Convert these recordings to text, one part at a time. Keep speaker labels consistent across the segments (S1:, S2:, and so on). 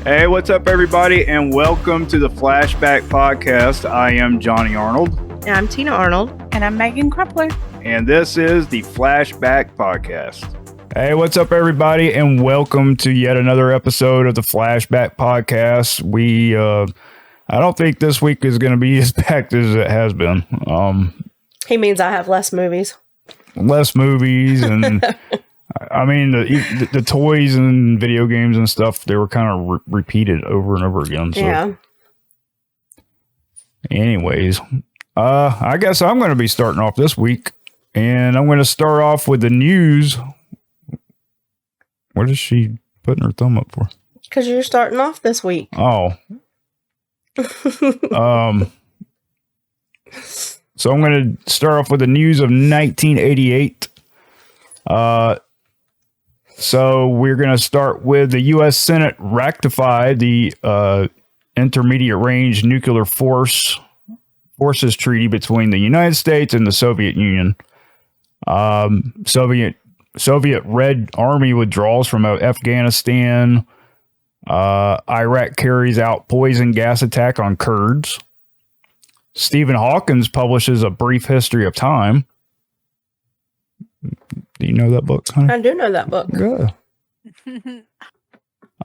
S1: Hey, what's up, everybody, and welcome to the Flashback Podcast. I am Johnny Arnold.
S2: And I'm Tina Arnold.
S3: And I'm Megan Crumpler.
S1: And this is the Flashback Podcast. Hey, what's up, everybody, and welcome to yet another episode of the Flashback Podcast. I don't think this week is going to be as packed as it has been.
S2: He means I have less movies.
S1: Less movies, and I mean, the toys and video games and stuff, they were kind of repeated over and over again. So. Yeah. Anyways, I guess I'm going to be starting off this week, and I'm going to start off with the news. What is she putting her thumb up for?
S2: Because you're starting off this week.
S1: Oh. So I'm going to start off with the news of 1988. So we're going to start with the U.S. Senate ratified the Intermediate Range Nuclear Forces Treaty between the United States and the Soviet Union. Soviet Red Army withdraws from Afghanistan. Iraq carries out poison gas attack on Kurds. Stephen Hawking publishes A Brief History of Time. Do you know that book, honey?
S2: I do know that book.
S1: Good.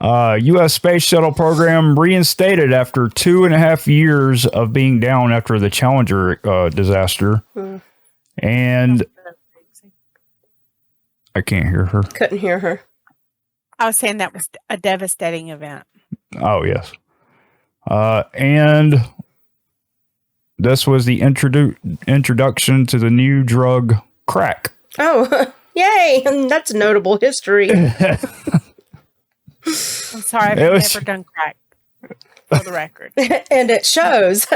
S1: U.S. Space Shuttle program reinstated after 2.5 years of being down after the Challenger disaster. And I can't hear her.
S2: Couldn't hear her.
S3: I was saying that was a devastating event.
S1: Oh, yes. And this was the introduction to the new drug crack.
S2: Oh, yay. That's notable history.
S3: I'm sorry, I've never done crack, for the record.
S2: And it shows.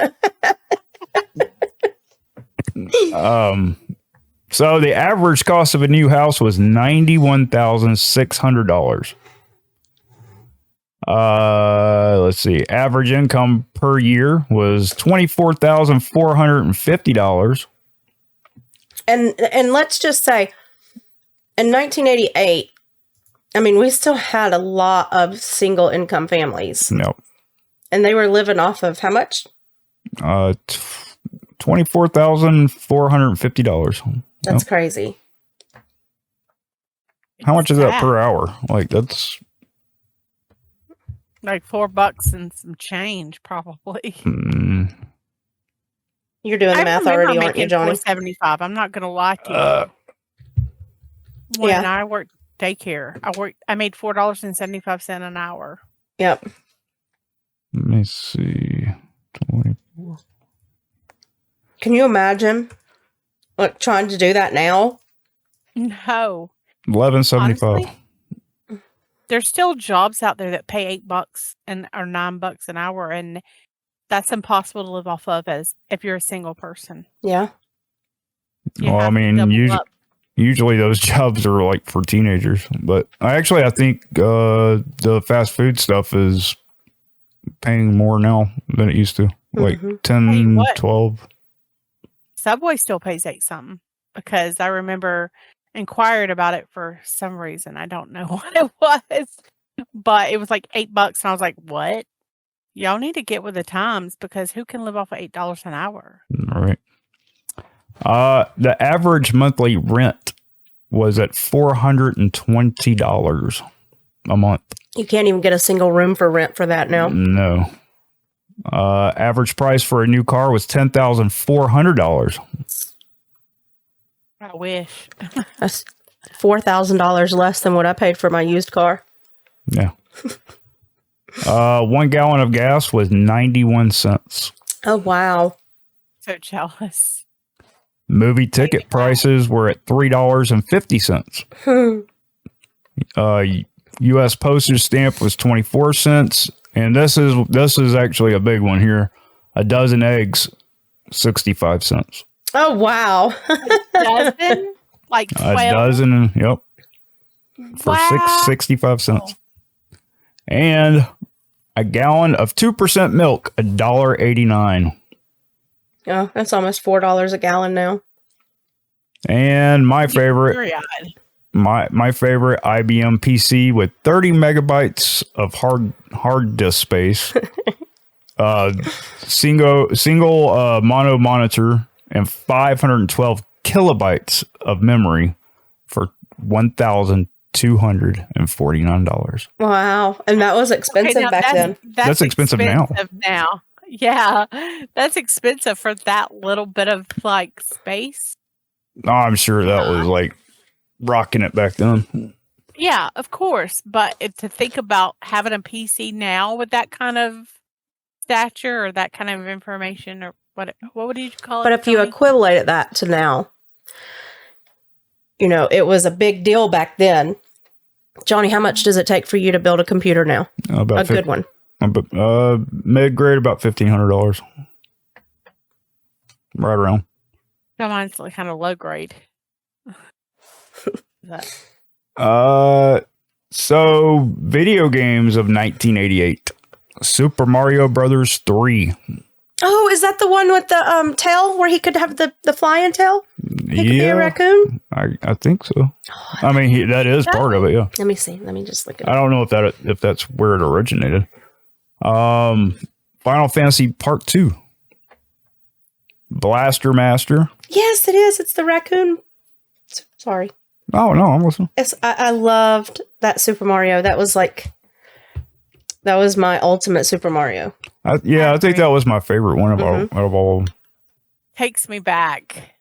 S1: So the average cost of a new house was $91,600. Let's see. Average income per year was $24,450.
S2: And let's just say, in 1988, I mean, we still had a lot of single income families.
S1: Nope.
S2: And they were living off of how much?
S1: $24,450.
S2: That's crazy.
S1: How much is that per hour? Like, that's
S3: like $4 and some change, probably.
S2: You're doing the math already, aren't you, Johnny?
S3: $4.75. I'm not going to lie to you. When I worked daycare, I made $4.75 an hour.
S2: Yep.
S1: Let me see. 24.
S2: Can you imagine trying to do that now?
S3: No.
S1: $11.75.
S3: There's still jobs out there that pay $8 or $9 an hour, and that's impossible to live off of as if you're a single person.
S2: Yeah.
S1: Well, I mean, usually those jobs are like for teenagers, but I think the fast food stuff is paying more now than it used to, like 10, 12.
S3: Subway still pays $8 something because I remember inquired about it for some reason. I don't know what it was, but it was like $8, and I was like, "What? Y'all need to get with the times because who can live off of $8 an hour?"
S1: All right. The average monthly rent was at $420 a month.
S2: You can't even get a single room for rent for that now.
S1: No. Average price for a new car was $10,400.
S3: I wish.
S2: That's $4,000 less than what I paid for my used car.
S1: Yeah. 1 gallon of gas was 91 cents.
S2: Oh, wow.
S3: So jealous.
S1: Movie ticket prices were at $3.50. U.S. postage stamp was 24 cents. And this is actually a big one here. A dozen eggs, 65 cents.
S2: Oh, wow.
S3: A dozen? Like 12?
S1: A dozen, yep. For 65 cents. And a gallon of 2% milk, $1.89.
S2: Oh, that's almost $4 a gallon now.
S1: And my favorite, my favorite IBM PC with 30 megabytes of hard disk space, single mono monitor, and 512 kilobytes of memory for $1,249.
S2: Wow. And that was expensive back then.
S1: That's expensive now.
S3: Yeah. That's expensive for that little bit of like space.
S1: Oh, I'm sure that was like rocking it back then.
S3: Yeah, of course. But to think about having a PC now with that kind of stature or that kind of information, or what would you call it?
S2: But if you equivalent that to now, it was a big deal back then. Johnny, how much does it take for you to build a computer now?
S1: About
S2: good one.
S1: Mid-grade, about $1,500. Right around.
S3: Mine's kind of low grade.
S1: So video games of 1988. Super Mario Brothers 3.
S2: Oh, is that the one with the tail where he could have the flying tail? He could be a raccoon?
S1: I think so. I mean, that is part of it, yeah.
S2: Let me see. Let me just look at it.
S1: I don't know if that's where it originated. Final Fantasy Part 2. Blaster Master.
S2: Yes, it is. It's the raccoon. Sorry.
S1: Oh, no, I'm listening.
S2: I loved that Super Mario. That was my ultimate Super Mario.
S1: I think that was my favorite one out of all of them.
S3: Takes me back.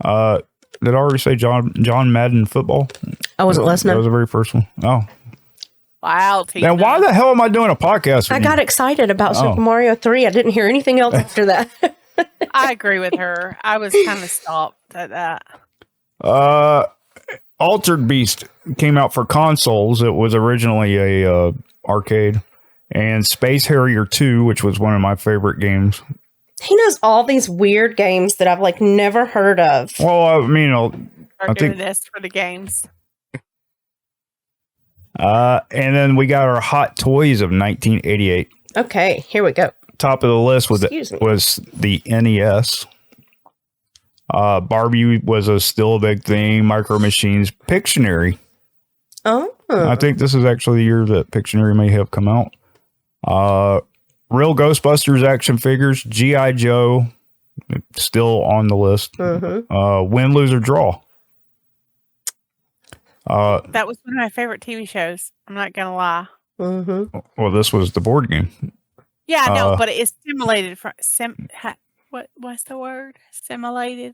S1: Did I already say John Madden football?
S2: I wasn't listening.
S1: That was the very first one. Oh.
S3: Wow. Tina.
S1: Now, why the hell am I doing a podcast?
S2: I got excited about Super Mario 3. I didn't hear anything else after that.
S3: I agree with her. I was kind of stopped at that.
S1: Altered Beast came out for consoles. It was originally a arcade. And Space Harrier 2, which was one of my favorite games.
S2: He knows all these weird games that I've never heard of.
S1: Well, I mean,
S3: I think this for the games.
S1: And then we got our Hot Toys of 1988.
S2: Okay, here we go.
S1: Top of the list was the NES. Barbie was still a big thing. Micro Machines, Pictionary.
S2: Oh,
S1: I think this is actually the year that Pictionary may have come out. Real Ghostbusters action figures, G.I. Joe, still on the list. Win, lose, or draw.
S3: That was one of my favorite TV shows. I'm not gonna lie.
S1: Well, this was the board game.
S3: Yeah, no, but it's simulated from what's the word? Simulated.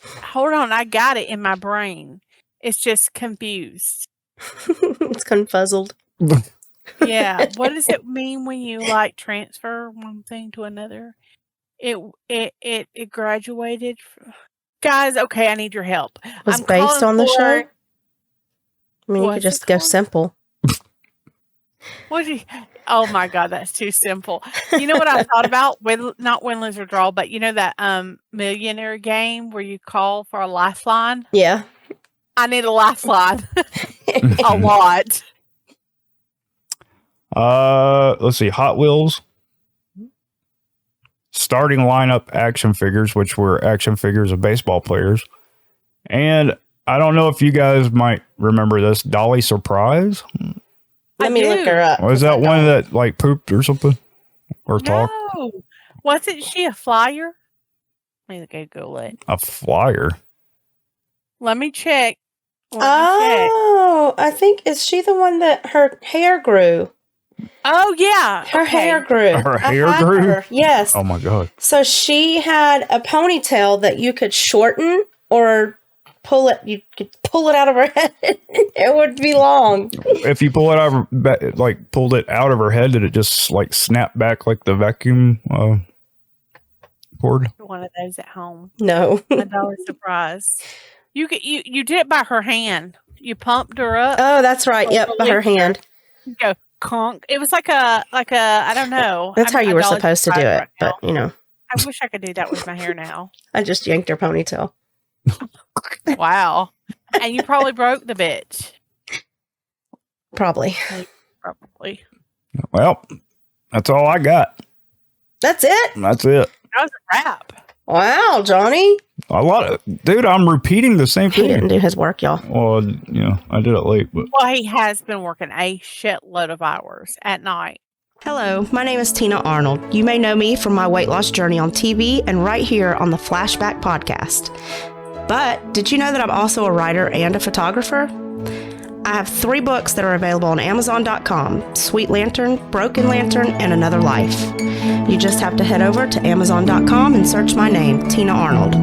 S3: Hold on, I got it in my brain. It's just confused.
S2: It's confuzzled.
S3: Yeah. What does it mean when you transfer one thing to another? It graduated. Guys, okay, I need your help.
S2: Was based on the show? I mean, you could just go simple.
S3: Oh my God, that's too simple. You know what I thought about? Not win, lose, or draw, but you know that millionaire game where you call for a lifeline?
S2: Yeah.
S3: I need a lifeline. A lot.
S1: Let's see. Hot Wheels. Starting lineup action figures, which were action figures of baseball players. And I don't know if you guys might remember this. Dolly Surprise.
S2: Let me look her up.
S1: Was that one that pooped or something? Or talked?
S3: No. Wasn't she a flyer? Let me go Google it.
S1: A flyer?
S3: Let me check.
S2: I think, is she the one that her hair grew?
S3: Oh, yeah.
S2: Her hair grew.
S1: Her hair grew?
S2: Yes.
S1: Oh, my God.
S2: So she had a ponytail that you could shorten or pull it. You could pull it out of her head. It would be long.
S1: If you pull it out of, pulled it out of her head, did it just, snap back like the vacuum cord?
S3: One of those at home.
S2: No.
S3: A Dollar Surprise. You did it by her hand. You pumped her up.
S2: Oh, that's right. Yep, by her hand.
S3: You go conk. It was like a I don't know.
S2: That's how you were supposed to do it, but
S3: I wish I could do that with my hair now.
S2: I just yanked her ponytail.
S3: Wow. And you probably broke the bitch.
S2: Probably.
S1: Well, that's all I got.
S2: That's it?
S1: That's it.
S3: That was a wrap.
S2: Wow, Johnny.
S1: A lot of, dude, I'm repeating the same
S2: He
S1: thing.
S2: didn't do his work, y'all.
S1: Well, I did it late, but.
S3: Well, he has been working a shitload of hours at night.
S2: Hello, my name is Tina Arnold. You may know me from my weight loss journey on TV and right here on the Flashback podcast. But did you know that I'm also a writer and a photographer? I have 3 books that are available on Amazon.com: Sweet Lantern, Broken Lantern, and Another Life. You just have to head over to Amazon.com and search my name, Tina Arnold.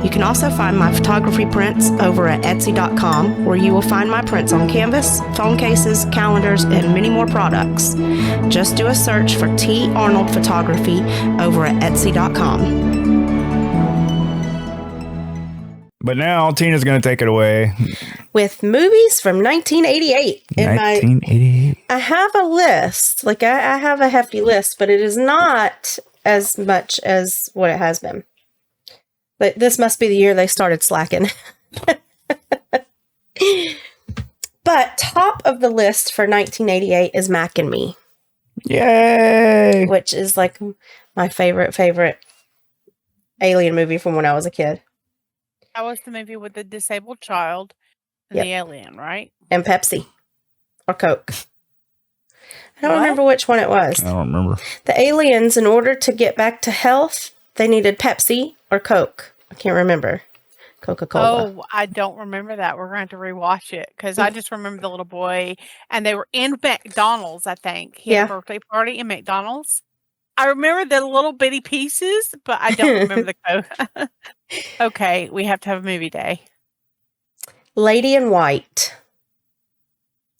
S2: You can also find my photography prints over at Etsy.com, where you will find my prints on canvas, phone cases, calendars, and many more products. Just do a search for T. Arnold Photography over at Etsy.com.
S1: But now Tina's going to take it away.
S2: With movies from 1988.
S1: 1988.
S2: I have a list. Like, I have a hefty list, but it is not as much as what it has been. But this must be the year they started slacking. But top of the list for 1988 is Mac and Me.
S1: Yay!
S2: Which is like my favorite alien movie from when I was a kid.
S3: That was the movie with the disabled child and the alien, right?
S2: And Pepsi. Or Coke. I don't remember which one it was.
S1: I don't remember.
S2: The aliens, in order to get back to health, they needed Pepsi or Coke. I can't remember. Coca-Cola.
S3: Oh, I don't remember that. We're going to have to rewatch it because I just remember the little boy and they were in McDonald's, I think. He had a birthday party in McDonald's. I remember the little bitty pieces, but I don't remember the Coke. Okay, we have to have a movie day.
S2: Lady in White.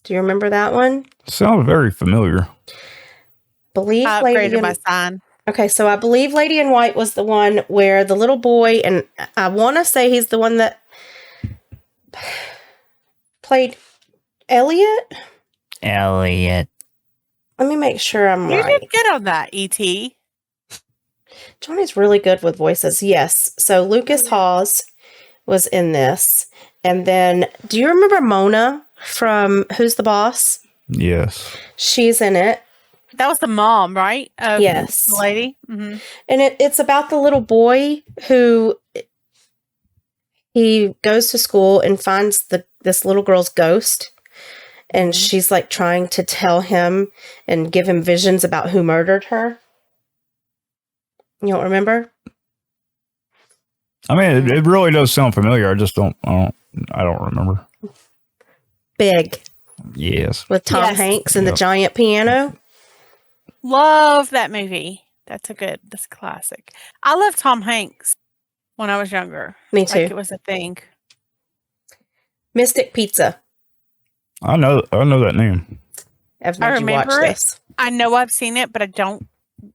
S2: Do you remember that one?
S1: Sounds very familiar.
S2: Believe
S3: I upgraded my sign.
S2: Okay, so I believe Lady in White was the one where the little boy, and I want to say he's the one that played Elliot.
S4: Elliot.
S2: Let me make sure I'm right.
S3: You did good on that, E.T.
S2: Johnny's really good with voices. Yes. So Lucas Hawes was in this. And then, do you remember Mona from Who's the Boss?
S1: Yes.
S2: She's in it.
S3: That was the mom, right?
S2: Yes.
S3: The lady. Mm-hmm.
S2: And it's about the little boy who he goes to school and finds this little girl's ghost. And she's like trying to tell him and give him visions about who murdered her. You don't remember?
S1: I mean, it really does sound familiar. I just don't remember.
S2: Big.
S1: Yes.
S2: With Tom Hanks and the giant piano.
S3: Love that movie. That's a classic. I loved Tom Hanks when I was younger.
S2: Me too.
S3: Like it was a thing.
S2: Mystic Pizza.
S1: I know that name.
S2: I've made you watch this.
S3: I know I've seen it, but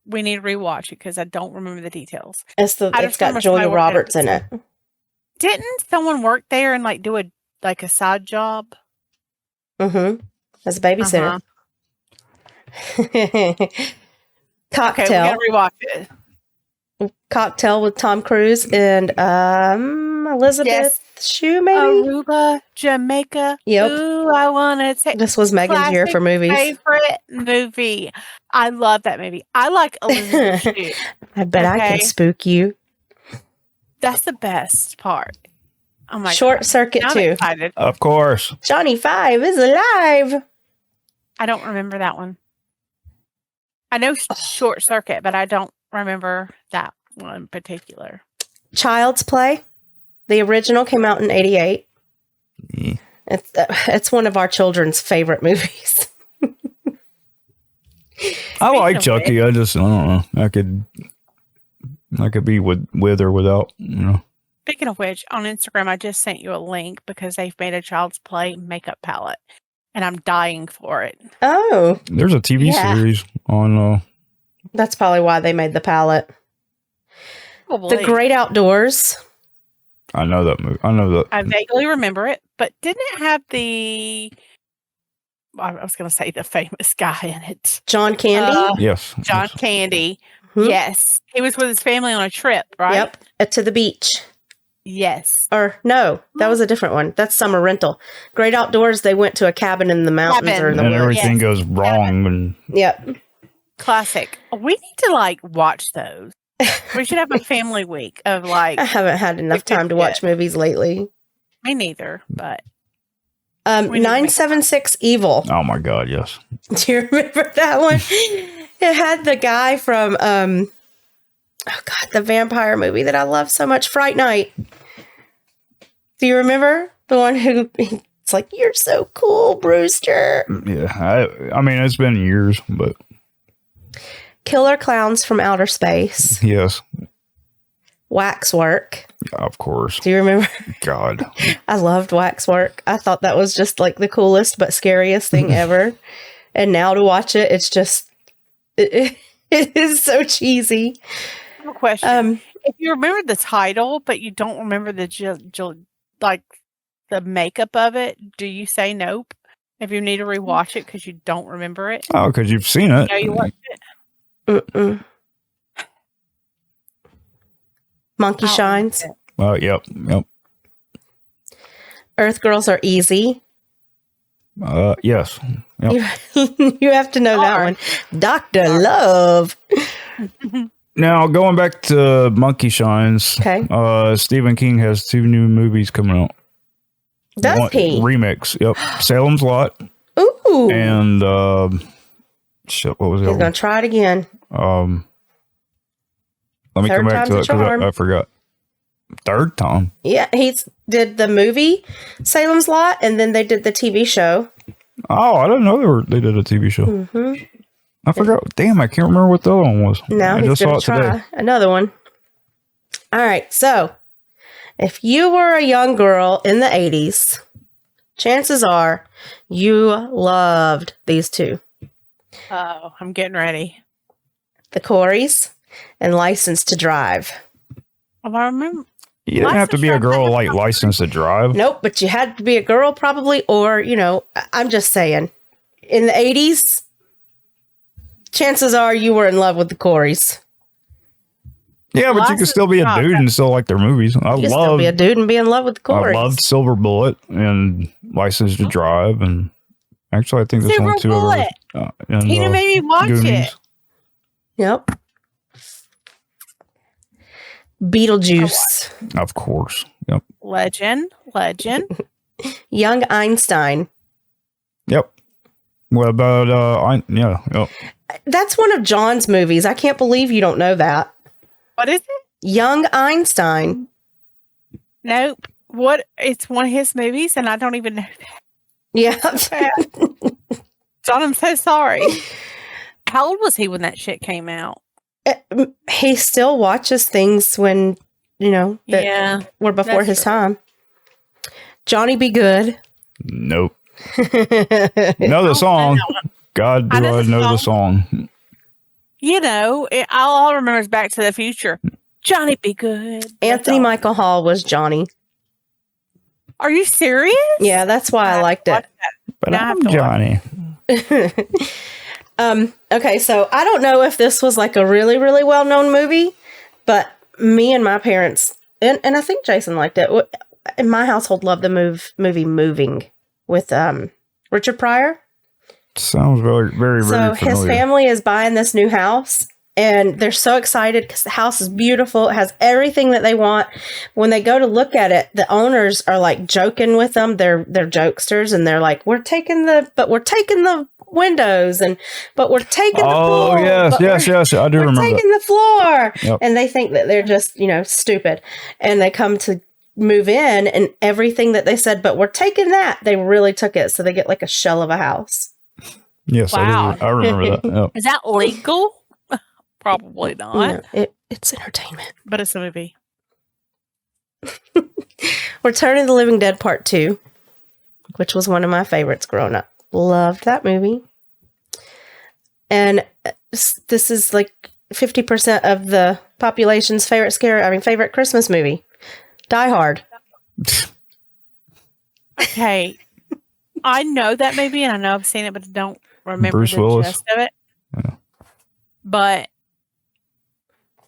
S3: we need to rewatch it because I don't remember the details.
S2: It's got Julia Roberts in it.
S3: Didn't someone work there and like do a side job?
S2: Mm-hmm. As a babysitter. Cocktail.
S3: Okay, we gotta rewatch it.
S2: Cocktail with Tom Cruise and Elizabeth Shue, maybe?
S3: Aruba, Jamaica.
S2: Yep.
S3: Ooh, I want to take.
S2: This was Megan's year for movies.
S3: Favorite movie. I love that movie. I like Elizabeth Shue.
S2: I bet I can spook you.
S3: That's the best part. Oh my
S2: Short
S3: God.
S2: Circuit 2.
S1: Of course.
S2: Johnny 5 is alive.
S3: I don't remember that one. I know Short Circuit, but I don't remember that one in particular.
S2: Child's Play. The original came out in 88.
S1: Yeah.
S2: It's one of our children's favorite movies.
S1: I like Chucky. I don't know. I could be with or without,
S3: Speaking of which, on Instagram, I just sent you a link because they've made a Child's Play makeup palette, and I'm dying for it.
S2: Oh.
S1: There's a TV series on.
S2: That's probably why they made the palette.
S3: Probably.
S2: The Great Outdoors.
S1: I know that movie. I know that.
S3: I vaguely remember it, but didn't it have the... I was going to say the famous guy in it.
S2: John Candy?
S1: Yes.
S3: John Candy.
S2: Hmm?
S3: Yes. He was with his family on a trip, right?
S2: Yep. To the beach.
S3: Yes.
S2: Or no, that was a different one. That's Summer Rental. Great Outdoors, they went to a cabin in the mountains or in the
S1: and
S2: woods.
S1: everything goes wrong. And
S2: Yep.
S3: Classic. We need to watch those. We should have a family week of like.
S2: I haven't had enough time to watch movies lately.
S3: Me neither, but
S2: 976 Evil.
S1: Oh my God, yes.
S2: Do you remember that one? It had the guy from the vampire movie that I love so much, Fright Night. Do you remember the one who it's like, you're so cool, Brewster?
S1: Yeah, I mean it's been years, but
S2: Killer Clowns from Outer Space.
S1: yes,
S2: Waxwork.
S1: of course.
S2: Do you remember?
S1: God,
S2: I loved Waxwork. I thought that was just like the coolest but scariest thing ever. And now to watch it, it's just it is so cheesy.
S3: I have a question. If you remember the title, but you don't remember the like the makeup of it, do you say nope? If you need to rewatch it because you don't remember it?
S1: oh, because you've seen it.
S3: You know you watched it.
S2: Mm-mm. Monkey Shines.
S1: Yep.
S2: Earth Girls Are Easy.
S1: Yes. Yep.
S2: You have to know that one. Dr. Love.
S1: Now going back to Monkey Shines.
S2: Okay.
S1: Stephen King has 2 new movies coming out.
S2: Does he?
S1: Remix. Yep. Salem's Lot.
S2: Ooh.
S1: And shit, what was it?
S2: He's gonna try it again.
S1: Let me
S2: Third
S1: come back to
S2: time's
S1: it
S2: a
S1: because
S2: charm.
S1: I forgot. Third time.
S2: Yeah, he did the movie Salem's Lot, and then they did the TV show.
S1: Oh, I didn't know they did a TV show.
S2: Mm-hmm.
S1: I forgot. Damn, I can't remember what the other one was.
S2: Now
S1: I
S2: he's
S1: just
S2: gonna
S1: saw it
S2: try
S1: today.
S2: another one. All right, so if you were a young girl in the 80s, chances are you loved these 2.
S3: Oh, I'm getting ready.
S2: The Coreys and License to Drive.
S3: Oh, I remember.
S1: You didn't have to be a girl like licensed to drive.
S2: Nope, but you had to be a girl probably, or, I'm just saying, in the 80s, chances are you were in love with the Coreys.
S1: Yeah, but you can still be a dude and still like their movies.
S2: You can still be a dude and be in love with the Coreys.
S1: I loved Silver Bullet and License to Drive, and actually I think there's only 2 of them.
S3: Tina made me watch it.
S2: Yep. Beetlejuice.
S1: Of course. Yep.
S3: Legend.
S2: Young Einstein.
S1: Yep. What about yep.
S2: That's one of John's movies. I can't believe you don't know that.
S3: What is it?
S2: Young Einstein.
S3: Nope. What? It's one of his movies, and I don't even know that.
S2: Yeah.
S3: John, I'm so sorry. How old was he when that shit came out?
S2: He still watches things when, that were before his time. Johnny Be Good.
S1: Nope. Know the song. God, do I know the song.
S3: All I remember is Back to the Future. Johnny Be Good.
S2: Anthony Michael Hall was Johnny.
S3: Are you serious?
S2: Yeah, that's why I liked it.
S1: But I'm Johnny.
S2: Okay, so I don't know if this was like a really, really well-known movie, but me and my parents, and I think Jason liked it, in my household loved the movie Moving with Richard Pryor.
S1: Sounds very, very, very familiar.
S2: So his family is buying this new house, and they're so excited because the house is beautiful. It has everything that they want. When they go to look at it, the owners are like joking with them. They're jokesters, and they're like, we're taking the windows, but we're taking the pool.
S1: Oh, yes, I do remember.
S2: We're taking the floor.
S1: Yep.
S2: And they think that they're just, stupid. And they come to move in, and everything that they said, but we're taking that, they really took it. So they get like a shell of a house.
S1: Yes,
S3: wow.
S1: I remember that. Yep.
S3: Is that legal? Probably not.
S2: No, it's entertainment.
S3: But it's a movie.
S2: Return of the Living Dead Part 2, which was one of my favorites growing up. Loved that movie. And this is like 50% of the population's favorite Christmas movie. Die Hard.
S3: Okay. I know that movie, and I know I've seen it, but I don't remember
S1: Bruce
S3: the
S1: Willis.
S3: gist of it.
S1: Yeah.
S3: But,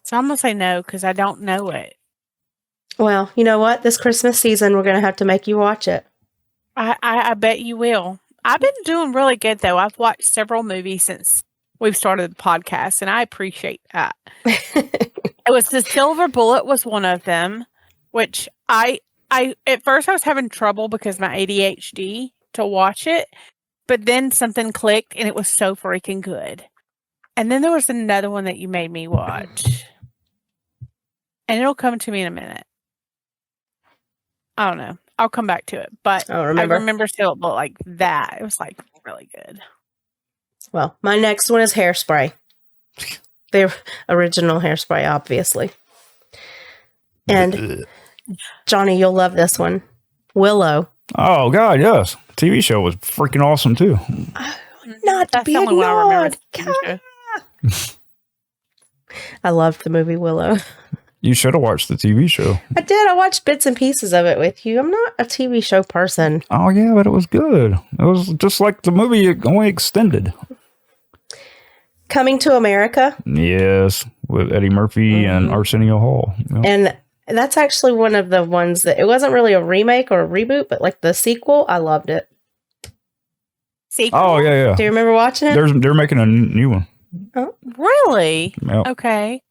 S3: so I'm going to say no, because I don't know it.
S2: Well, you know what? This Christmas season, we're going to have to make you watch it.
S3: I bet you will. I've been doing really good, though. I've watched several movies since we've started the podcast, and I appreciate that. It was the Silver Bullet was one of them, which I at first I was having trouble because my ADHD to watch it, but then something clicked and it was so freaking good. And then there was another one that you made me watch. And it'll come to me in a minute. I don't know. I'll come back to it. But I remember Silver Bullet like that. It was like really good.
S2: Well, my next one is Hairspray. The original Hairspray, obviously. And Johnny, you'll love this one. Willow.
S1: Oh, God, yes. TV show was freaking awesome, too.
S2: Not to be ignored. I loved the movie Willow.
S1: You should have watched the TV show.
S2: I did. I watched bits and pieces of it with you. I'm not a TV show person.
S1: Oh, yeah, but it was good. It was just like the movie, only extended.
S2: Coming to America.
S1: Yes, with Eddie Murphy and Arsenio Hall. Yep.
S2: And that's actually one of the ones that it wasn't really a remake or a reboot, but like the sequel, I loved it.
S3: Sequel?
S1: Oh, yeah.
S2: Do you remember watching it?
S1: They're making a new one.
S3: Oh, really?
S1: Yep.
S3: Okay.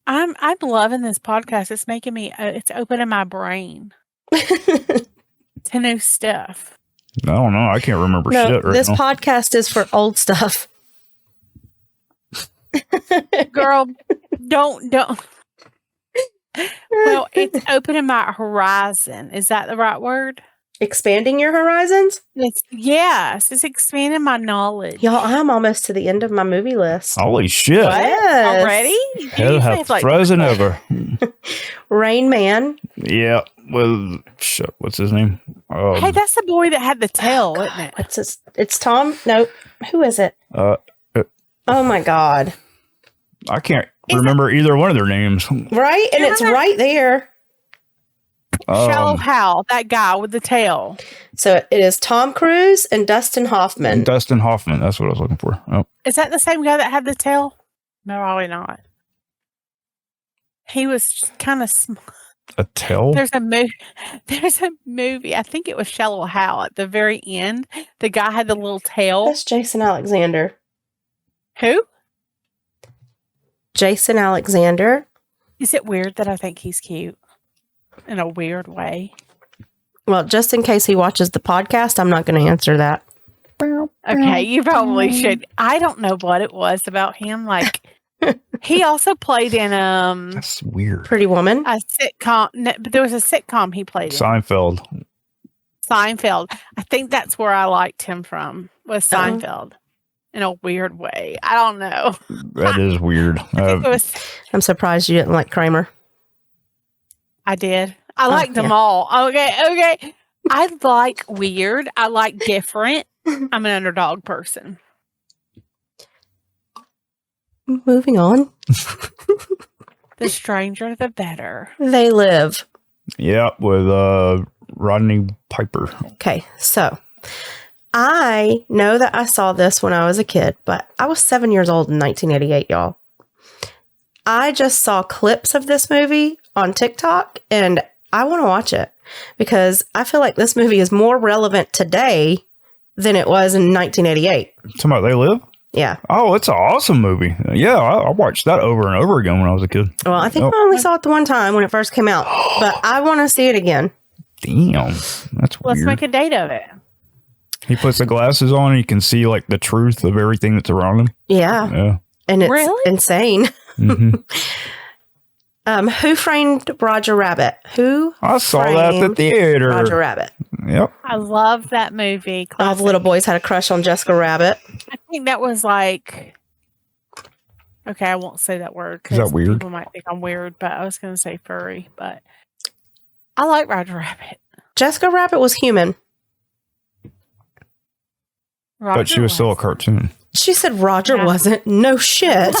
S3: I'm loving this podcast. It's making me. It's opening my brain to new stuff.
S1: I don't know. I can't remember shit right
S2: this
S1: now.
S2: podcast is for old stuff.
S3: Girl, don't. Well, it's opening my horizon. Is that the right word?
S2: Expanding your horizons?
S3: Yes, it's expanding my knowledge.
S2: Y'all, I'm almost to the end of my movie list.
S1: Holy shit.
S3: What?
S2: Yes.
S3: Already?
S1: Hell have frozen over.
S2: Rain Man.
S1: Yeah. Well, shit. What's his name?
S3: Hey, that's the boy that had the tail, isn't it?
S2: What's his? It's Tom. No, who is it? Oh my God.
S1: I can't remember either one of their names.
S2: Right? And it's right there.
S3: Shallow Hal, that guy with the tail.
S2: So it is Tom Cruise and Dustin Hoffman.
S1: Dustin Hoffman. That's what I was looking for. Oh.
S3: Is that the same guy that had the tail? No, probably not. He was kind of small.
S1: A tail?
S3: There's a movie. I think it was Shallow Hal at the very end. The guy had the little tail.
S2: That's Jason Alexander.
S3: Who?
S2: Jason Alexander.
S3: Is it weird that I think he's cute? In a weird way.
S2: Well, just in case he watches the podcast, I'm not going to answer that.
S3: Okay, you probably should. I don't know what it was about him. Like, he also played in
S1: That's weird.
S2: Pretty Woman.
S3: A sitcom. But there was a sitcom he played in.
S1: Seinfeld.
S3: I think that's where I liked him from. Was Seinfeld. In a weird way. I don't know.
S1: That is weird.
S2: I'm surprised you didn't like Kramer.
S3: I did. I liked them all. Okay. I like weird. I like different. I'm an underdog person.
S2: Moving on.
S3: The stranger, the better.
S2: They Live.
S1: Yeah, with Rodney Piper.
S2: Okay, so I know that I saw this when I was a kid, but I was 7 years old in 1988, y'all. I just saw clips of this movie on TikTok, and I want to watch it because I feel like this movie is more relevant today than it was in 1988.
S1: Talking about They Live?
S2: Yeah.
S1: Oh, it's an awesome movie. Yeah, I watched that over and over again when I was a kid.
S2: Well, I think I only saw it the one time when it first came out, but I want to see it again.
S1: Damn, that's weird.
S3: Let's make a date of it.
S1: He puts the glasses on and you can see like the truth of everything that's around him.
S2: Yeah. And it's insane.
S1: Mm-hmm.
S2: Who Framed Roger Rabbit?
S1: I saw that at the theater.
S2: Roger Rabbit.
S1: Yep.
S3: I love that movie. Classic.
S2: All the little boys had a crush on Jessica Rabbit.
S3: I think that was like... Okay, I won't say that word.
S1: Is that weird?
S3: People might think I'm weird, but I was going to say furry, but I like Roger Rabbit.
S2: Jessica Rabbit was human.
S1: But she was still a cartoon.
S2: She said Roger wasn't. No shit.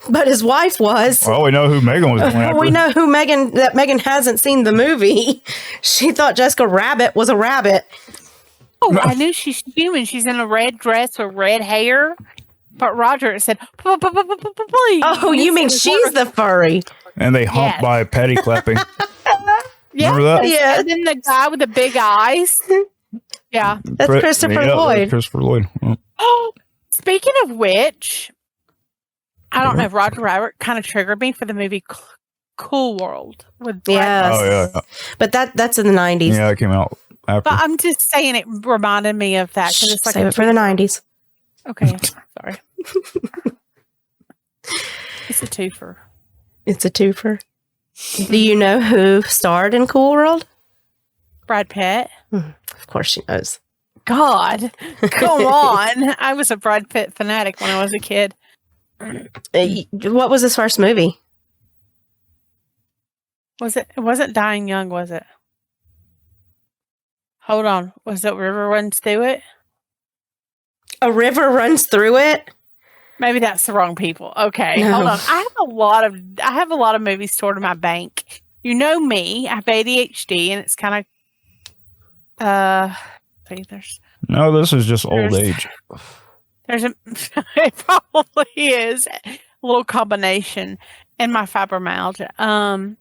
S2: But his wife was.
S1: Well, we know who Megan was going after.
S2: We know who Megan hasn't seen the movie. She thought Jessica Rabbit was a rabbit.
S3: Oh, I knew she's human. She's in a red dress with red hair. But Roger said, please.
S2: Oh, you mean she's the furry.
S1: And they hump by patty clapping.
S3: Yeah.
S1: Remember that?
S2: Yeah.
S3: And then the guy with the big eyes. Yeah.
S2: That's Christopher Lloyd.
S1: Christopher Lloyd.
S3: Oh, speaking of which, I don't know if Roger Rabbit kind of triggered me for the movie Cool World with Brad
S2: Yes.
S1: Oh yeah.
S2: But that's in the 90s.
S1: Yeah, it came out after.
S3: But I'm just saying it reminded me of that because it's like
S2: Save it for the 90s.
S3: Okay, sorry. It's a twofer.
S2: It's a twofer. Do you know who starred in Cool World?
S3: Brad Pitt.
S2: Of course she knows.
S3: God, come on! I was a Brad Pitt fanatic when I was a kid.
S2: What was his first movie?
S3: It wasn't Dying Young, was it? Hold on. Was it River Runs Through It?
S2: A River Runs Through It?
S3: Maybe that's the wrong people. Okay,
S2: No.
S3: hold on. I have a lot of movies stored in my bank. You know me. I have ADHD, and it's kind of
S1: No, this is just old age.
S3: It probably is a little combination in my fibromyalgia.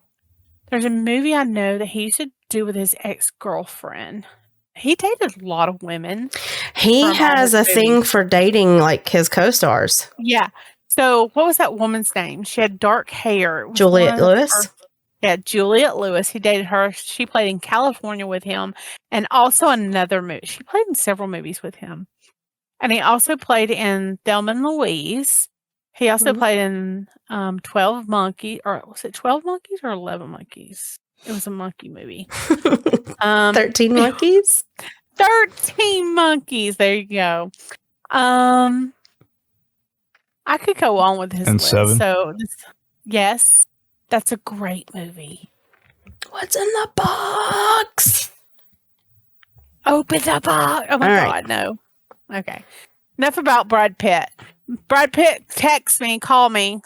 S3: There's a movie I know that he used to do with his ex-girlfriend. He dated a lot of women.
S2: He has a thing for dating like his co-stars.
S3: Yeah. So what was that woman's name? She had dark hair.
S2: Juliette Lewis?
S3: Yeah, Juliette Lewis. He dated her. She played in California with him, and also another movie. She played in several movies with him. And he also played in Thelma and Louise. He also played in 12 Monkeys, or was it 12 Monkeys or 11 Monkeys? It was a monkey movie.
S2: 13 Monkeys?
S3: 13 Monkeys. There you go. I could go on with his
S1: And
S3: list.
S1: 7.
S3: So, yes, that's a great movie.
S2: What's in the box?
S3: Open the box. Oh my God, no. Okay. Enough about Brad Pitt. Brad Pitt, text me, call me.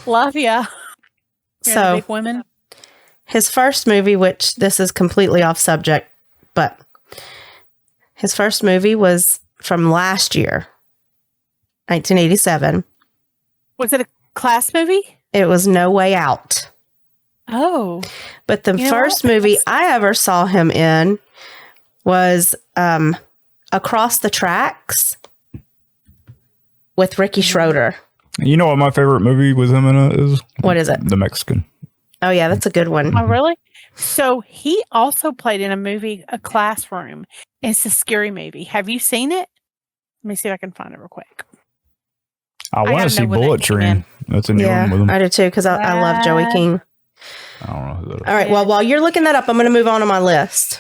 S3: Love ya.
S2: So,
S3: big women.
S2: His first movie, which this is completely off subject, but his first movie was from last year, 1987.
S3: Was it a class movie?
S2: It was No Way Out.
S3: Oh.
S2: But the first movie I ever saw him in was Across the Tracks with Ricky Schroeder.
S1: You know what my favorite movie with him in it is?
S2: What is it?
S1: The Mexican.
S2: Oh, yeah, that's a good one.
S3: Oh, really? So he also played in a movie, A Classroom. It's a scary movie. Have you seen it? Let me see if I can find it real quick.
S1: I want to see Bullet Train. That's a new one with him.
S2: I do too, because I love Joey King.
S1: I don't know who that is.
S2: All right, well, while you're looking that up, I'm going to move on my list.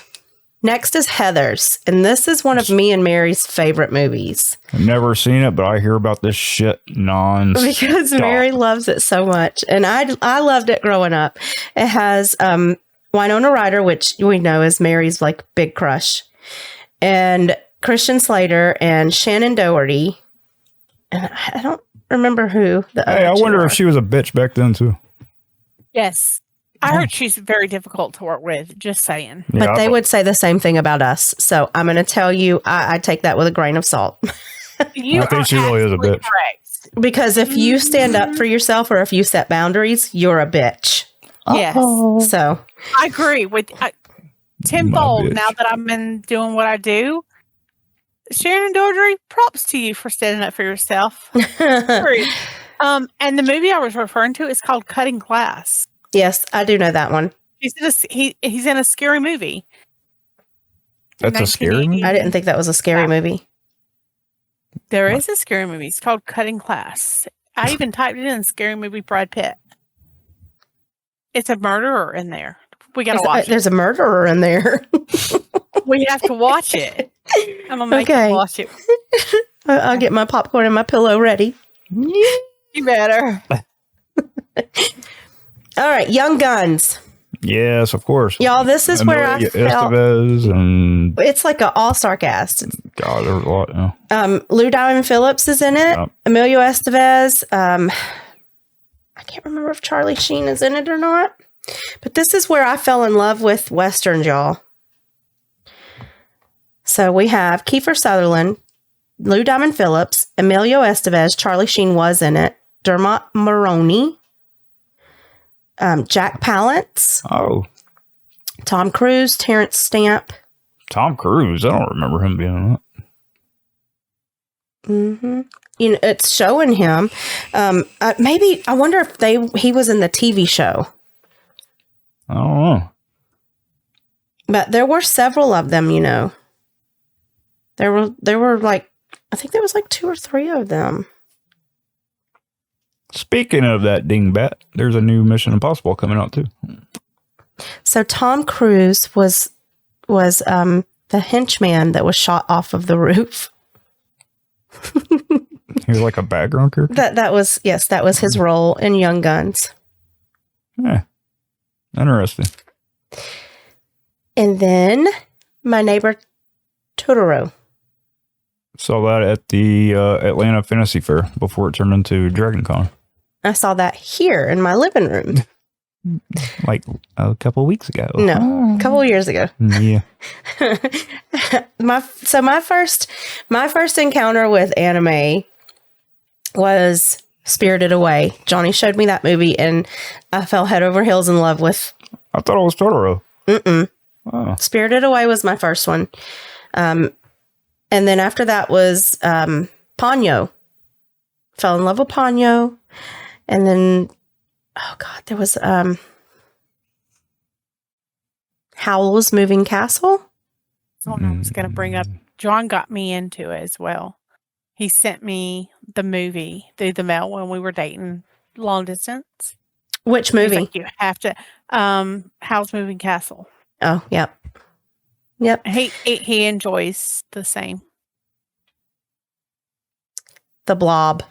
S2: Next is Heathers, and this is one of me and Mary's favorite movies.
S1: I've never seen it, but I hear about this shit non-stop.
S2: Because Mary loves it so much, and I loved it growing up. It has Winona Ryder, which we know is Mary's like big crush, and Christian Slater and Shannon Doherty, and I don't remember who the other
S1: Hey, I wonder
S2: two
S1: if she was a bitch back then too.
S3: Yes. I heard she's very difficult to work with, just saying.
S2: But
S1: Yeah,
S2: they would say the same thing about us. So I'm going to tell you, I take that with a grain of salt.
S1: I think she really is a bitch.
S3: Correct.
S2: Because if you stand up for yourself or if you set boundaries, you're a bitch.
S3: Yes.
S2: So
S3: I agree with tenfold now that I'm in doing what I do. Sharon Doherty, props to you for standing up for yourself. And the movie I was referring to is called Cutting Class.
S2: Yes, I do know that one.
S3: He's in a scary movie.
S1: That's a scary movie?
S2: I didn't think that was a scary movie.
S3: There is a scary movie. It's called Cutting Class. I even typed it in scary movie Brad Pitt. It's a murderer in there. We got to watch it.
S2: There's a murderer in there.
S3: We have to watch it. I'm going to make you watch it.
S2: I'll get my popcorn and my pillow ready.
S3: You better.
S2: All right, Young Guns.
S1: Yes, of course.
S2: Y'all, this is where I felt...
S1: Estevez and...
S2: It's like an all-star cast.
S1: God, there's a lot now.
S2: Lou Diamond Phillips is in it. Yep. Emilio Estevez. I can't remember if Charlie Sheen is in it or not. But this is where I fell in love with Westerns, y'all. So we have Kiefer Sutherland, Lou Diamond Phillips, Emilio Estevez, Charlie Sheen was in it, Dermot Mulroney, Jack Palance.
S1: Oh.
S2: Tom Cruise, Terrence Stamp.
S1: Tom Cruise. I don't remember him being in that.
S2: Mm-hmm. it's showing him. Maybe I wonder if he was in the TV show.
S1: I don't know.
S2: But there were several of them. There were like, I think there was like 2 or 3 of them.
S1: Speaking of that dingbat, there's a new Mission Impossible coming out too.
S2: So Tom Cruise was the henchman that was shot off of the roof.
S1: He was like a background character.
S2: That was his role in Young Guns.
S1: Yeah, interesting.
S2: And then My Neighbor Totoro.
S1: Saw that at the Atlanta Fantasy Fair before it turned into Dragon Con.
S2: I saw that here in my living room.
S1: Like a couple of weeks ago.
S2: No, a couple of years ago.
S1: Yeah.
S2: my first encounter with anime was Spirited Away. Johnny showed me that movie, and I fell head over heels in love with.
S1: I thought it was Totoro. Oh.
S2: Spirited Away was my first one, and then after that was Ponyo. Fell in love with Ponyo, and then there was Howl's Moving Castle.
S3: I was going to bring up. John got me into it as well. He sent me the movie through the mail when we were dating long distance.
S2: Which movie?
S3: Like, you have to. Howl's Moving Castle.
S2: Oh, yep.
S3: He enjoys the same.
S2: The Blob.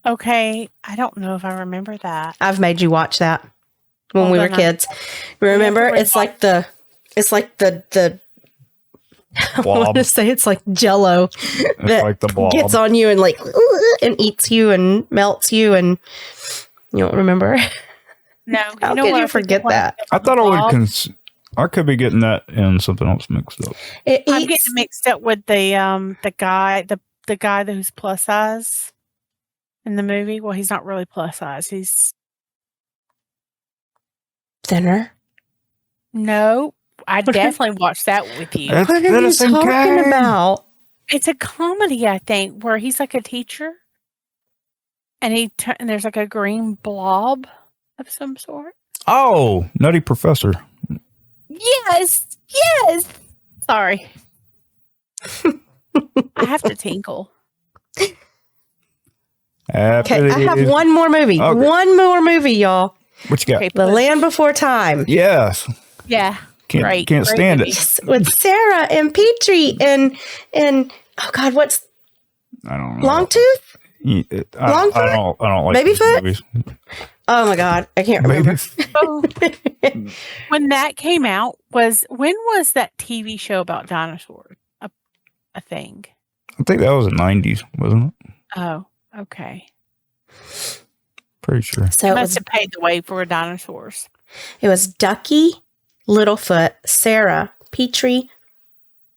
S3: Okay, I don't know if I remember that.
S2: I've made you watch that when we were kids. Remember? It's like the I want to say it's like Jello that
S1: like the blob.
S2: Gets on you and like and eats you and melts you, and you don't remember.
S3: No,
S2: how could you forget that?
S1: I thought I could be getting that and something else mixed up.
S3: I'm getting mixed up with the guy who's plus size in the movie. Well, he's not really plus size. He's
S2: thinner.
S3: No, I definitely watched that with you.
S2: What are you talking about?
S3: It's a comedy, I think, where he's like a teacher, and there's like a green blob of some sort.
S1: Oh, Nutty Professor.
S3: Yes. Sorry. I have to tinkle.
S2: Okay, I have one more movie. Okay. One more movie, y'all.
S1: What you got?
S2: Okay, The Land Before Time.
S1: Yes.
S3: Yeah.
S1: Can't stand it.
S2: With Sarah and Petrie and oh God, what's
S1: I don't know.
S2: Longtooth?
S1: I don't like
S2: Babyfoot?
S1: movies.
S2: Oh my God, I can't remember.
S3: When that came out, when was that TV show about dinosaurs a thing?
S1: I think that was the 90s, wasn't it?
S3: Oh, okay.
S1: Pretty sure.
S3: So it must have paved the way for dinosaurs.
S2: It was Ducky, Littlefoot, Sarah, Petrie,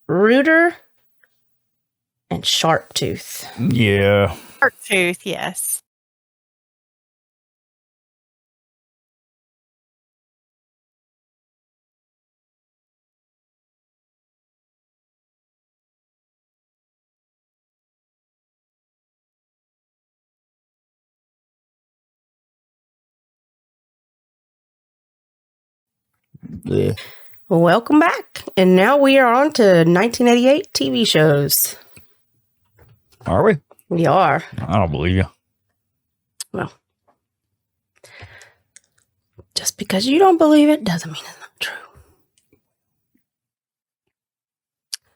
S2: Rooter, and Sharptooth.
S1: Yeah.
S3: Sharptooth, yes.
S1: Yeah.
S2: Welcome back. And now we are on to 1988 TV shows.
S1: Are we?
S2: We are.
S1: I don't believe you.
S2: Well, just because you don't believe it doesn't mean it's not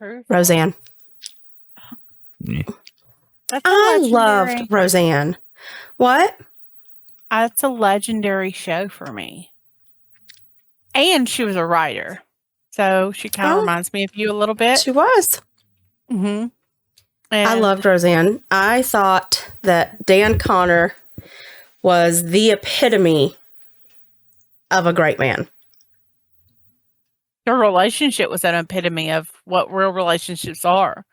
S2: true. Roseanne.
S1: Yeah.
S2: I loved Roseanne. What?
S3: That's a legendary show for me. And she was a writer. So she kind of reminds me of you a little bit.
S2: She was.
S3: Mm-hmm.
S2: I loved Roseanne. I thought that Dan Connor was the epitome of a great man.
S3: Their relationship was an epitome of what real relationships are.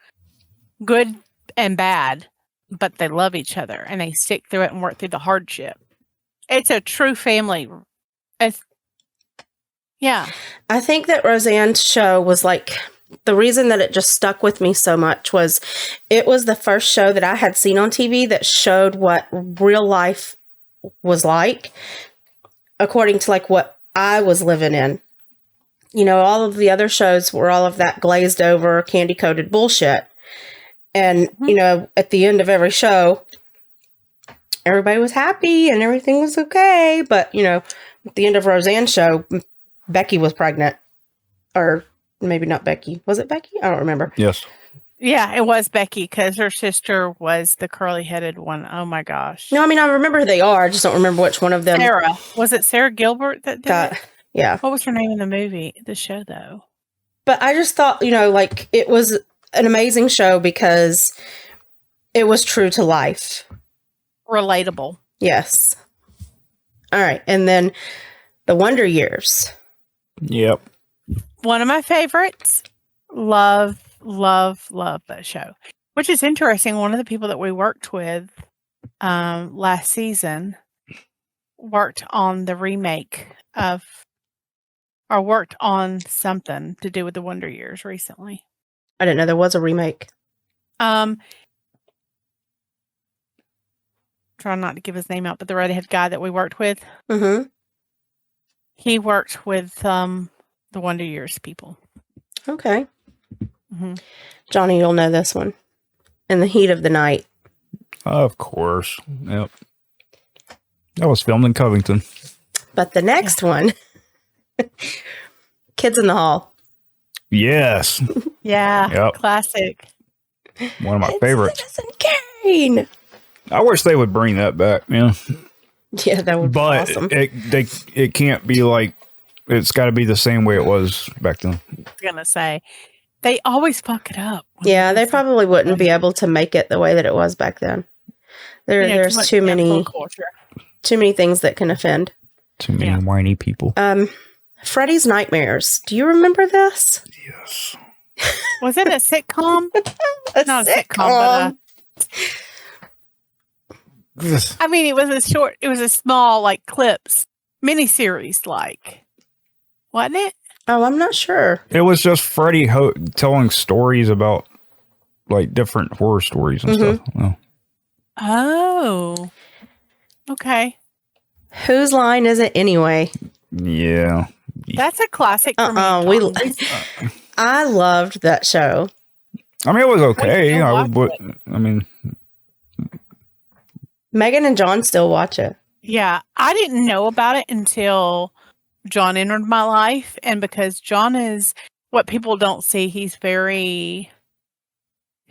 S3: Good and bad, but they love each other and they stick through it and work through the hardship. It's a true family. Yeah.
S2: I think that Roseanne's show was like the reason that it just stuck with me so much was it was the first show that I had seen on TV that showed what real life was like according to like what I was living in. You know, all of the other shows were all of that glazed over, candy coated bullshit. And, you know, at the end of every show, everybody was happy and everything was okay. But, you know, at the end of Roseanne's show, Becky was pregnant. Or maybe not Becky. Was it Becky? I don't remember.
S1: Yes.
S3: Yeah, it was Becky because her sister was the curly-headed one. Oh, my gosh.
S2: No, I mean, I remember who they are. I just don't remember which one of them.
S3: Sarah. Was it Sarah Gilbert that did it?
S2: Yeah.
S3: What was her name in the show, though?
S2: But I just thought, you know, like, it was an amazing show because it was true to life.
S3: Relatable.
S2: Yes. All right. And then the Wonder Years.
S1: Yep.
S3: One of my favorites. Love that show. Which is interesting. One of the people that we worked with last season worked on the remake of, or worked on something to do with the Wonder Years recently.
S2: I didn't know there was a remake.
S3: Trying not to give his name out, but the redhead guy that we worked with,
S2: Mm-hmm.
S3: he worked with the Wonder Years people.
S2: Okay.
S3: Mm-hmm.
S2: Johnny, you'll know this one. In the Heat of the Night.
S1: Of course. Yep. That was filmed in Covington.
S2: But the next one, Kids in the Hall.
S1: Yes.
S3: Yeah,
S1: Yep.
S3: Classic.
S1: One of my
S2: It's
S1: favorites.
S2: Citizen Kane.
S1: I wish they would bring that back. Yeah.
S2: Yeah, that would be
S1: But
S2: awesome.
S1: it can't be like, it's got to be the same way it was back then.
S3: I was gonna say they always fuck it up.
S2: Yeah, they probably wouldn't be able to make it the way that it was back then. There's
S3: much
S2: too many
S3: cancel culture.
S2: too many things that can offend.
S1: Too many whiny people.
S2: Freddy's Nightmares. Do you remember this?
S1: Yes.
S3: Was it a sitcom? Not a sitcom, but I mean, it was a small like clips miniseries, like, wasn't it?
S2: Oh, I'm not sure.
S1: It was just Freddy telling stories about like different horror stories and stuff. Oh.
S3: Oh, okay.
S2: Whose line is it anyway?
S1: Yeah.
S3: That's a classic for me.
S2: I loved that show.
S1: I mean, it was okay.
S3: still
S1: I
S3: watch
S1: mean,
S2: Megan and John still watch it.
S3: Yeah, I didn't know about it until John entered my life, and because John is what people don't see, he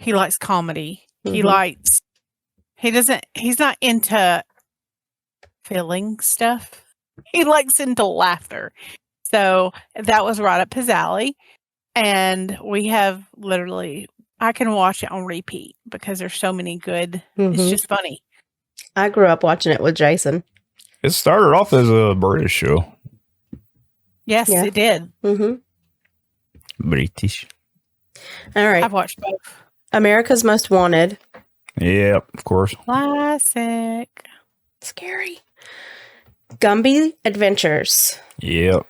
S3: likes comedy.
S2: Mhm.
S3: He's not into feeling stuff. He likes into laughter. So that was right up his alley. And we have I can watch it on repeat because there's so many good.
S2: Mhm.
S3: It's just funny.
S2: I grew up watching it with Jason.
S1: it started off as a British show.
S3: Yes,
S2: Yeah.
S3: it did.
S2: Mm-hmm.
S1: British.
S2: All right.
S3: I've watched both.
S2: America's Most Wanted.
S1: Yep, of course.
S3: Classic.
S2: Scary. Gumby Adventures.
S1: Yep.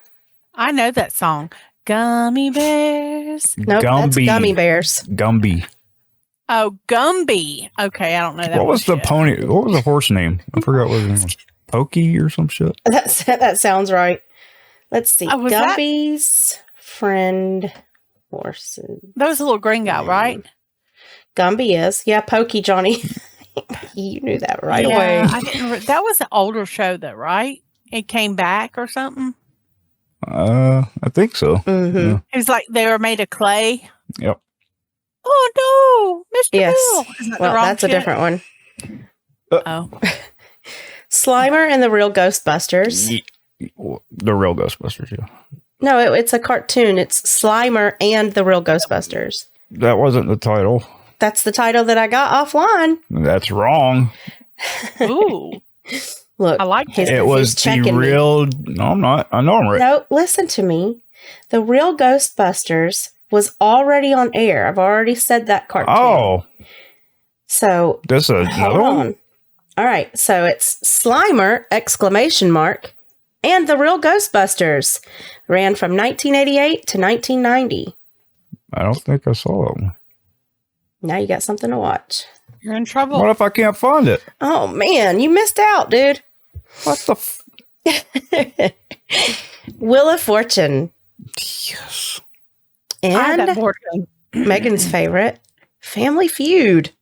S3: I know that song. Gummy bears.
S2: Nope, that's Gummy Bears.
S1: Gumby.
S3: Oh, Gumby. Okay, I don't know that.
S1: What was the
S3: yet.
S1: pony? What was the horse name? I forgot what his name was. Pokey or some shit.
S2: That sounds right. Let's see.
S3: Oh, was that-
S2: Gumby's friend horses.
S3: That was a little green guy, right?
S2: Gumby is. Yeah, Pokey, Johnny. You knew that right
S3: Yeah,
S2: away.
S3: I didn't. That was an older show, though, right? It came back or something.
S1: I think so.
S2: Mm-hmm.
S1: Yeah.
S3: It was like they were made of clay.
S1: Yep.
S3: Oh no, Mr.
S2: Yes.
S3: Bill! Isn't that the
S2: Well,
S3: wrong
S2: that's a
S3: shit?
S2: different one.
S3: Oh,
S2: Slimer and the Real Ghostbusters.
S1: The real Ghostbusters, yeah.
S2: No, it's a cartoon. It's Slimer and the Real Ghostbusters.
S1: That wasn't the title.
S2: That's the title that I got offline.
S1: That's wrong.
S3: ooh,
S2: Look,
S3: I like
S2: he's-
S3: it.
S1: It was
S2: he's
S1: the
S2: checking me.
S1: real. No, I'm not. I know I'm right.
S2: No, listen to me. The Real Ghostbusters was already on air. I've already said that cartoon.
S1: Oh,
S2: So
S1: this is
S2: hold
S1: another one.
S2: on. All right. So it's Slimer, ! And the Real Ghostbusters ran from 1988 to 1990.
S1: I don't think I saw that one.
S2: Now you got something to watch.
S3: You're in trouble.
S1: What if I can't find it?
S2: Oh, man. You missed out, dude.
S1: What the
S2: Wheel of Fortune.
S1: Yes.
S3: I had that
S2: And
S3: board game.
S2: Megan's favorite, Family Feud.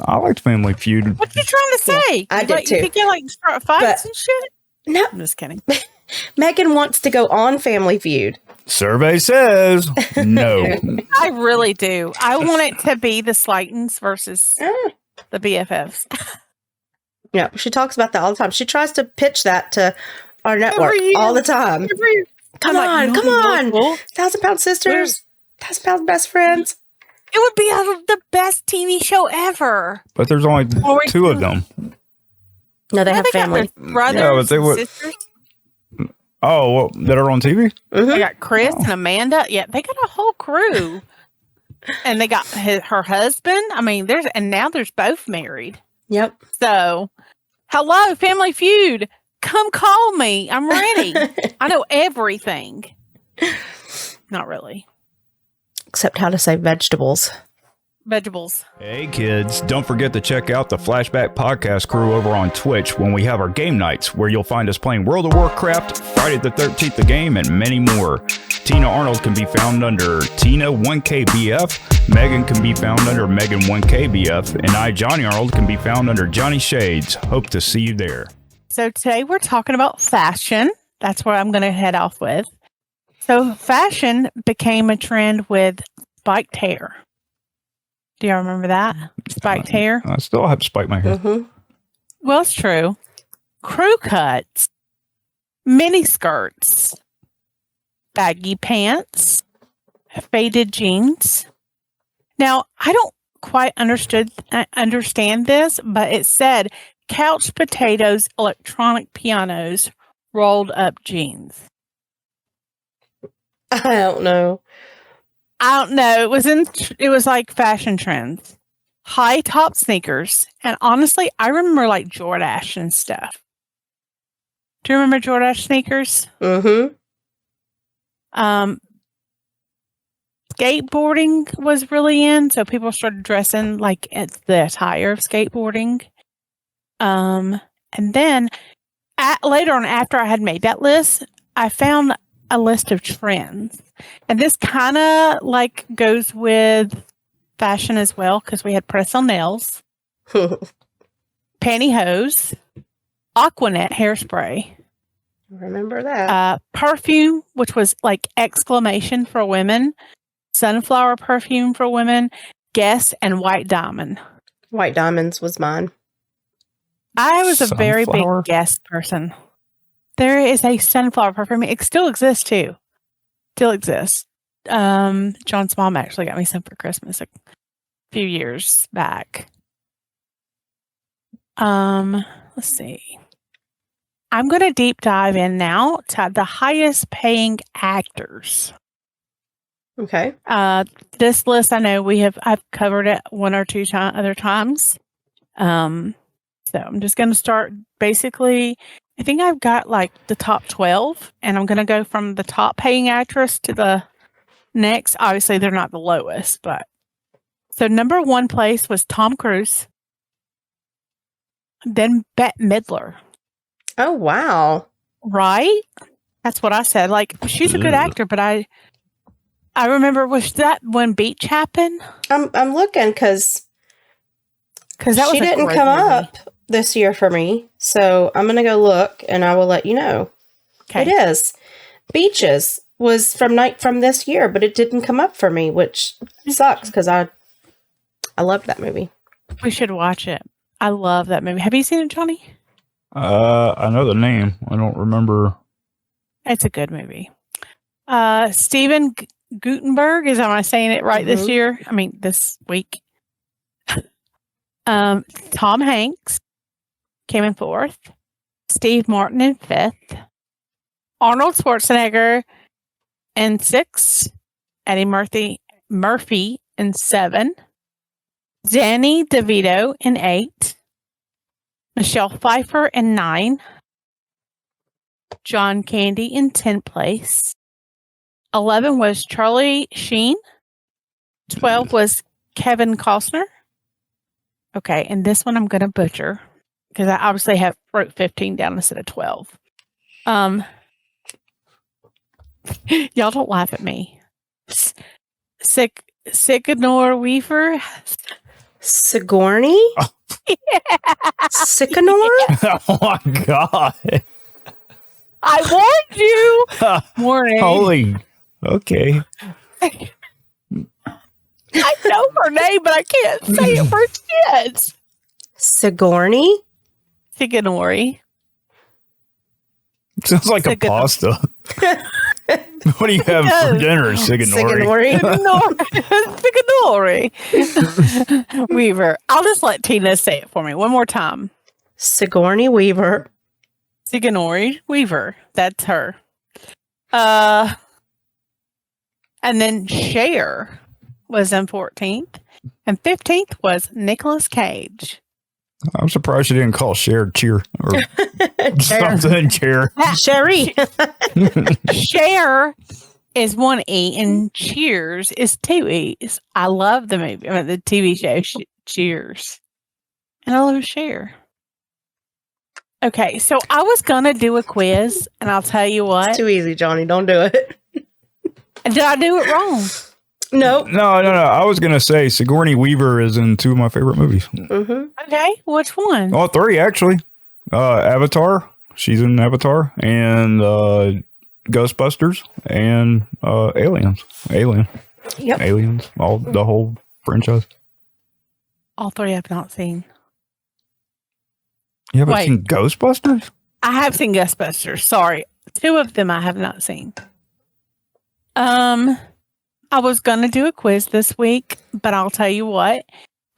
S1: I liked Family Feud.
S3: What you trying to say?
S2: I
S3: You
S2: did
S3: like,
S2: too.
S3: You think you like start fights and shit?
S2: No,
S3: I'm just kidding.
S2: Megan wants to go on Family Feud.
S1: Survey says no.
S3: I really do. I want it to be the Slaytons versus the BFFs.
S2: Yeah, she talks about that all the time. She tries to pitch that to our network all the time. Come on. 1,000-Pound Sisters, 1,000-Pound Best Friends.
S3: It would be the best TV show ever.
S1: But there's only 2 of them.
S2: No, they have
S3: got
S2: family.
S3: their brothers
S1: Yeah, but they
S3: and
S1: would-
S3: sisters.
S1: Oh, well, that are on TV?
S3: They got Chris and Amanda. Yeah, they got a whole crew. And they got her husband. I mean, now there's both married.
S2: Yep.
S3: So, hello, Family Feud. Come call me. I'm ready. I know everything. Not really.
S2: Except how to say vegetables.
S3: Vegetables.
S1: Hey kids, don't forget to check out the Flashback Podcast crew over on Twitch when we have our game nights, where you'll find us playing World of Warcraft, Friday the 13th the game, and many more. Tina Arnold can be found under Tina 1KBF, Megan can be found under Megan 1KBF, and I, Johnny Arnold, can be found under Johnny Shades. Hope to see you there.
S3: So today we're talking about fashion. That's where I'm going to head off with. So fashion became a trend with spiked hair. Do y'all remember that? Spiked hair?
S1: I still have to spike my hair.
S2: Mm-hmm.
S3: Well, it's true. Crew cuts, mini skirts, baggy pants, faded jeans. Now, I don't quite understand this, but it said couch potatoes, electronic pianos, rolled up jeans.
S2: I don't know.
S3: It was like fashion trends. High top sneakers. And honestly, I remember like Jordache and stuff. Do you remember Jordache sneakers?
S2: Mm-hmm.
S3: Skateboarding was really in, so people started dressing like it's the attire of skateboarding. And then later on, after I had made that list, I found a list of trends. And this kind of like goes with fashion as well, because we had press-on nails, pantyhose, Aquanet hairspray.
S2: Remember that.
S3: Perfume, which was like exclamation for women, sunflower perfume for women, Guess, and White Diamond.
S2: White Diamonds was mine.
S3: I was a very big
S1: Sunflower?
S3: Guess person. There is a sunflower perfume. It still exists too. Still exists. John's mom actually got me some for Christmas a few years back. Let's see. I'm going to deep dive in now to the highest paying actors.
S2: Okay.
S3: This list, I know I've covered it one or two other times. So I'm just going to start basically, I think I've got like the top 12, and I'm going to go from the top paying actress to the next. Obviously, they're not the lowest, but so number 1 place was Tom Cruise. Then Bette Midler.
S2: Oh, wow.
S3: Right? That's what I said. Like, she's a good actor, but I remember, was that when Beach happened?
S2: I'm looking because
S3: Because that was
S2: she didn't come up this year for me. So I'm going to go look and I will let you know.
S3: Okay.
S2: It is. Beaches was from this year, but it didn't come up for me, which sucks because I loved that movie.
S3: We should watch it. I love that movie. Have you seen it, Johnny?
S1: I know the name. I don't remember.
S3: It's a good movie. Steven Guttenberg, am I saying it right this year? I mean, this week. Tom Hanks came in 4th. Steve Martin in 5th. Arnold Schwarzenegger in 6th. Eddie Murphy in 7. Danny DeVito in 8. Michelle Pfeiffer in 9. John Candy in 10th place. 11 was Charlie Sheen 12 was Kevin Costner. Okay, and this one I'm going to butcher because I obviously wrote 15 down instead of 12. Y'all don't laugh at me. Sycamore Weaver.
S2: Sigourney?
S3: Yeah.
S2: Sycamore?
S1: Oh my god!
S3: I warned you. Morning.
S1: Holy. Okay.
S3: I know her name, but I can't say it for shit.
S2: Sigourney?
S3: Sigourney.
S1: Sounds like a pasta. What do you have for dinner, Sigourney?
S3: Sigourney. Weaver. I'll just let Tina say it for me one more time.
S2: Sigourney Weaver.
S3: Sigourney Weaver. That's her. And then Cher was in 14th. And 15th was Nicolas Cage.
S1: I'm surprised you didn't call Cher Cheer or something Cheer.
S2: Sherry.
S3: Cher is one E and Cheers is two E's. I love the movie, the TV show Cheers. And I love Cher. Okay, so I was going to do a quiz, and I'll tell you what.
S2: It's too easy, Johnny. Don't do it.
S3: Did I do it wrong?
S2: Nope.
S1: No. I was going to say Sigourney Weaver is in two of my favorite movies.
S2: Mm-hmm.
S3: Okay, which one?
S1: Oh, three, actually. Avatar. She's in Avatar. And Ghostbusters. And Aliens.
S2: Yep.
S1: Aliens. The whole franchise.
S3: All three I've not seen.
S1: You haven't seen Ghostbusters?
S3: I have seen Ghostbusters. Sorry. Two of them I have not seen. I was going to do a quiz this week, but I'll tell you what.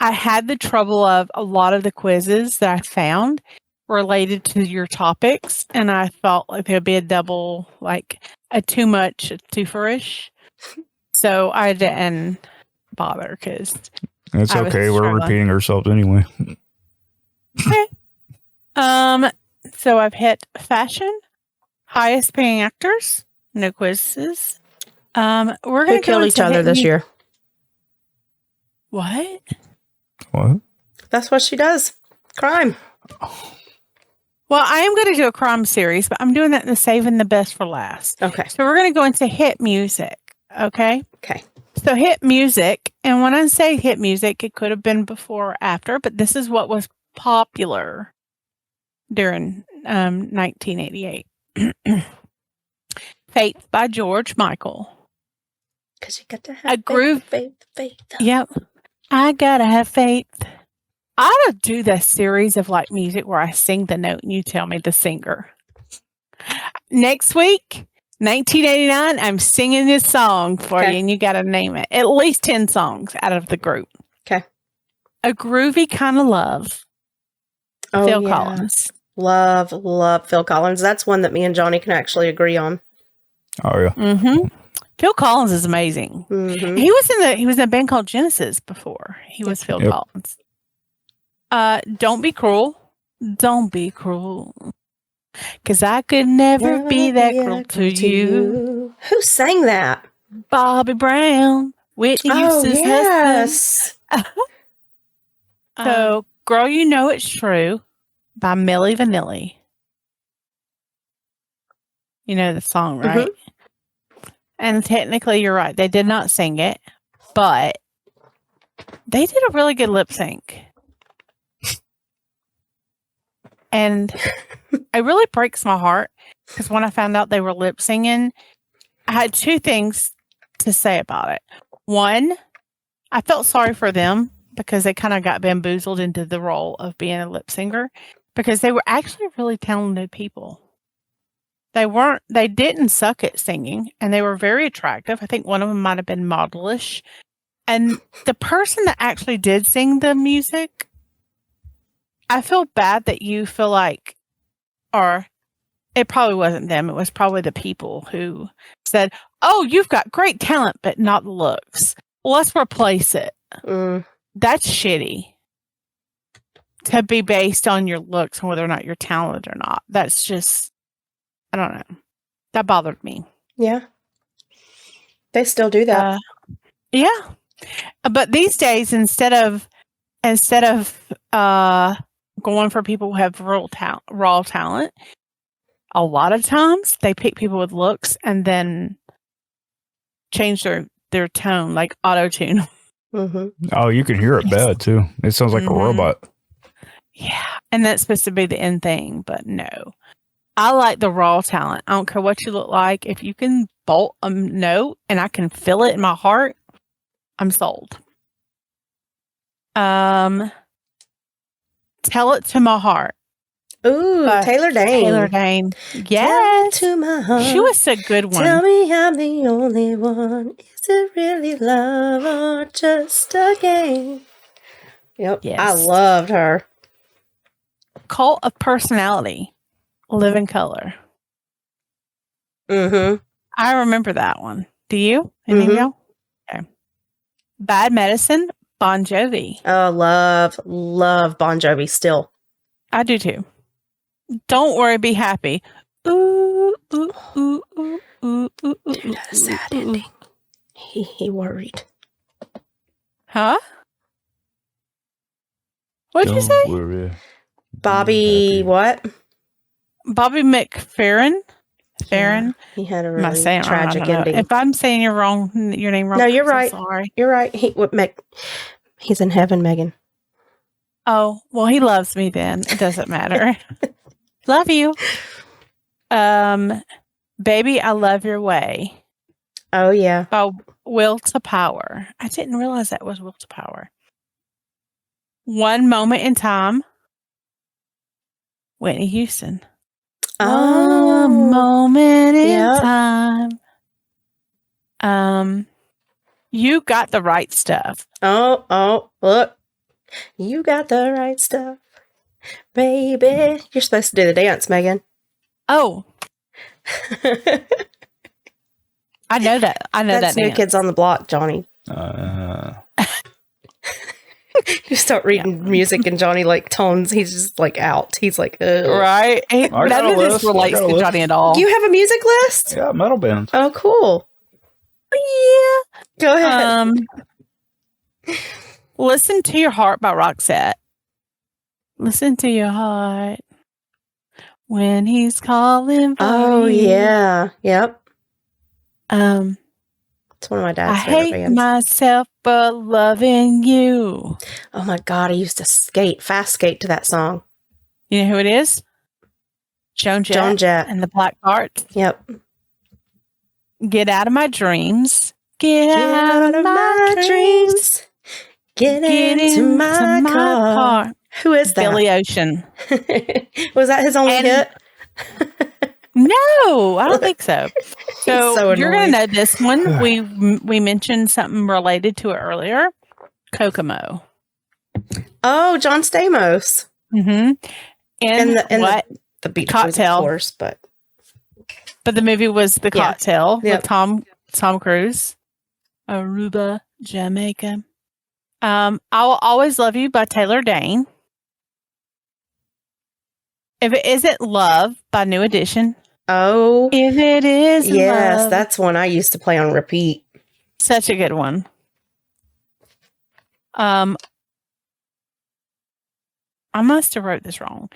S3: I had the trouble of a lot of the quizzes that I found related to your topics, and I felt like there'd be a double, like a too much, too furish. So I didn't bother because
S1: it's okay. We're repeating ourselves anyway.
S3: Okay. So I've hit fashion, highest paying actors, no quizzes. We're going to
S2: kill each other this year.
S3: What?
S1: What?
S2: That's what she does. Crime.
S3: Well, I am going to do a crime series, but I'm doing that in the saving the best for last.
S2: Okay.
S3: So we're going to go into hit music. Okay.
S2: Okay.
S3: So hit music, and when I say hit music, it could have been before or after, but this is what was popular during 1988. Faith by George Michael.
S2: Because you got to have
S3: A groove.
S2: faith.
S3: Yep. I gotta have faith. I ought to do this series of like music where I sing the note and you tell me the singer. Next week, 1989, I'm singing this song for you and you got to name it. At least 10 songs out of the group.
S2: Okay.
S3: A groovy kind of love.
S2: Oh,
S3: Phil
S2: yeah.
S3: Collins.
S2: Love Phil Collins. That's one that me and Johnny can actually agree on.
S1: Oh, yeah.
S3: Mm-hmm. Phil Collins is amazing.
S2: Mm-hmm.
S3: He was in a band called Genesis before. He was Phil Collins. Don't be cruel. Don't be cruel. Because I could never be that cruel to you.
S2: Who sang that?
S3: Bobby Brown. Whitney Houston's husband. So, Girl, You Know It's True by Milli Vanilli. You know the song, right? Mm-hmm. And technically, you're right. They did not sing it, but they did a really good lip sync. And it really breaks my heart because when I found out they were lip singing, I had two things to say about it. One, I felt sorry for them because they kind of got bamboozled into the role of being a lip singer because they were actually really talented people. They didn't suck at singing and they were very attractive. I think one of them might have been modelish. And the person that actually did sing the music, I feel bad that you feel like, or it probably wasn't them. It was probably the people who said, oh, you've got great talent, but not the looks. Let's replace it. That's shitty. To be based on your looks and whether or not you're talented or not. That's just, I don't know. That bothered me.
S2: Yeah. They still do that.
S3: Yeah. But these days, instead of going for people who have raw talent, a lot of times they pick people with looks and then change their tone, like auto tune.
S2: Mm-hmm.
S1: Oh, you can hear it bad too. It sounds like a robot.
S3: Yeah, and that's supposed to be the end thing, but no. I like the raw talent. I don't care what you look like. If you can bolt a note and I can feel it in my heart, I'm sold. Tell It to My Heart.
S2: Ooh, Taylor Dane.
S3: Taylor Dane. Yes.
S2: Tell it to my heart.
S3: She was a good one.
S2: Tell me I'm the only one. Is it really love or just a game? Yep.
S3: Yes.
S2: I loved her.
S3: Cult of Personality. Live in Color.
S2: Mm-hmm.
S3: I remember that one. Do you? Any of y'all? Okay. Bad Medicine. Bon Jovi.
S2: Oh, love Bon Jovi still.
S3: I do too. Don't Worry, Be Happy. Ooh, ooh, ooh, ooh, ooh, ooh, ooh.
S2: Not a sad ending. He worried.
S3: Huh? What'd you say?
S1: Worry.
S2: Bobby, what?
S3: Bobby McFerrin. Farron.
S2: Yeah, he had a
S3: Am I
S2: really
S3: saying it wrong? I
S2: tragic
S3: don't know.
S2: ending.
S3: If I'm saying your name wrong,
S2: No, you're
S3: I'm so
S2: right.
S3: sorry.
S2: You're right. He's in heaven, Megan.
S3: Oh, well, he loves me then. It doesn't matter. Love you. Baby, I Love Your Way.
S2: Oh, yeah.
S3: By Will to Power. I didn't realize that was Will to Power. One Moment in Time. Whitney Houston.
S2: Oh.
S3: One moment in
S2: Yep.
S3: time. You Got the Right Stuff.
S2: Oh, look. You got the right stuff. Baby. You're supposed to do the dance, Megan.
S3: Oh, I know that. I know
S2: That's
S3: that
S2: New
S3: dance.
S2: Kids on the Block, Johnny. You start reading music and Johnny like tones. He's just like out. He's like, ugh.
S3: Right?
S1: got
S3: None
S1: a
S3: of this
S1: list. I
S3: relates
S1: got a
S3: to
S1: list.
S3: Johnny at all.
S2: You have a music list?
S1: Yeah, metal bands.
S2: Oh, cool.
S3: Yeah.
S2: Go ahead.
S3: Listen to Your Heart by Roxette. Listen to your heart when he's calling for
S2: Oh,
S3: you.
S2: yeah. Yep. It's one of my
S3: I
S2: dad's favorite
S3: hate
S2: bands.
S3: myself for loving you.
S2: Oh my God, I used to fast skate to that song.
S3: You know who it is? Joan Jett. And the Black Hearts.
S2: Yep.
S3: Get Out of My Dreams. Get out of my dreams.
S2: Get into my car. Who is that?
S3: Billy Ocean.
S2: Was that his only hit?
S3: No, I don't think so. So you're going to
S2: annoying.
S3: know this one. We mentioned something related to it earlier. Kokomo.
S2: Oh, John Stamos.
S3: Mm-hmm. And
S2: the Beach
S3: Cocktail.
S2: Boys, of course, but
S3: the movie was The Cocktail
S2: Yep.
S3: with Tom Cruise. Aruba, Jamaica. I Will Always Love You by Taylor Dane. If It Isn't Love by New Edition.
S2: Oh,
S3: If It Is
S2: yes,
S3: Love.
S2: that's one I used to play on repeat.
S3: Such a good one. I must have wrote this wrong.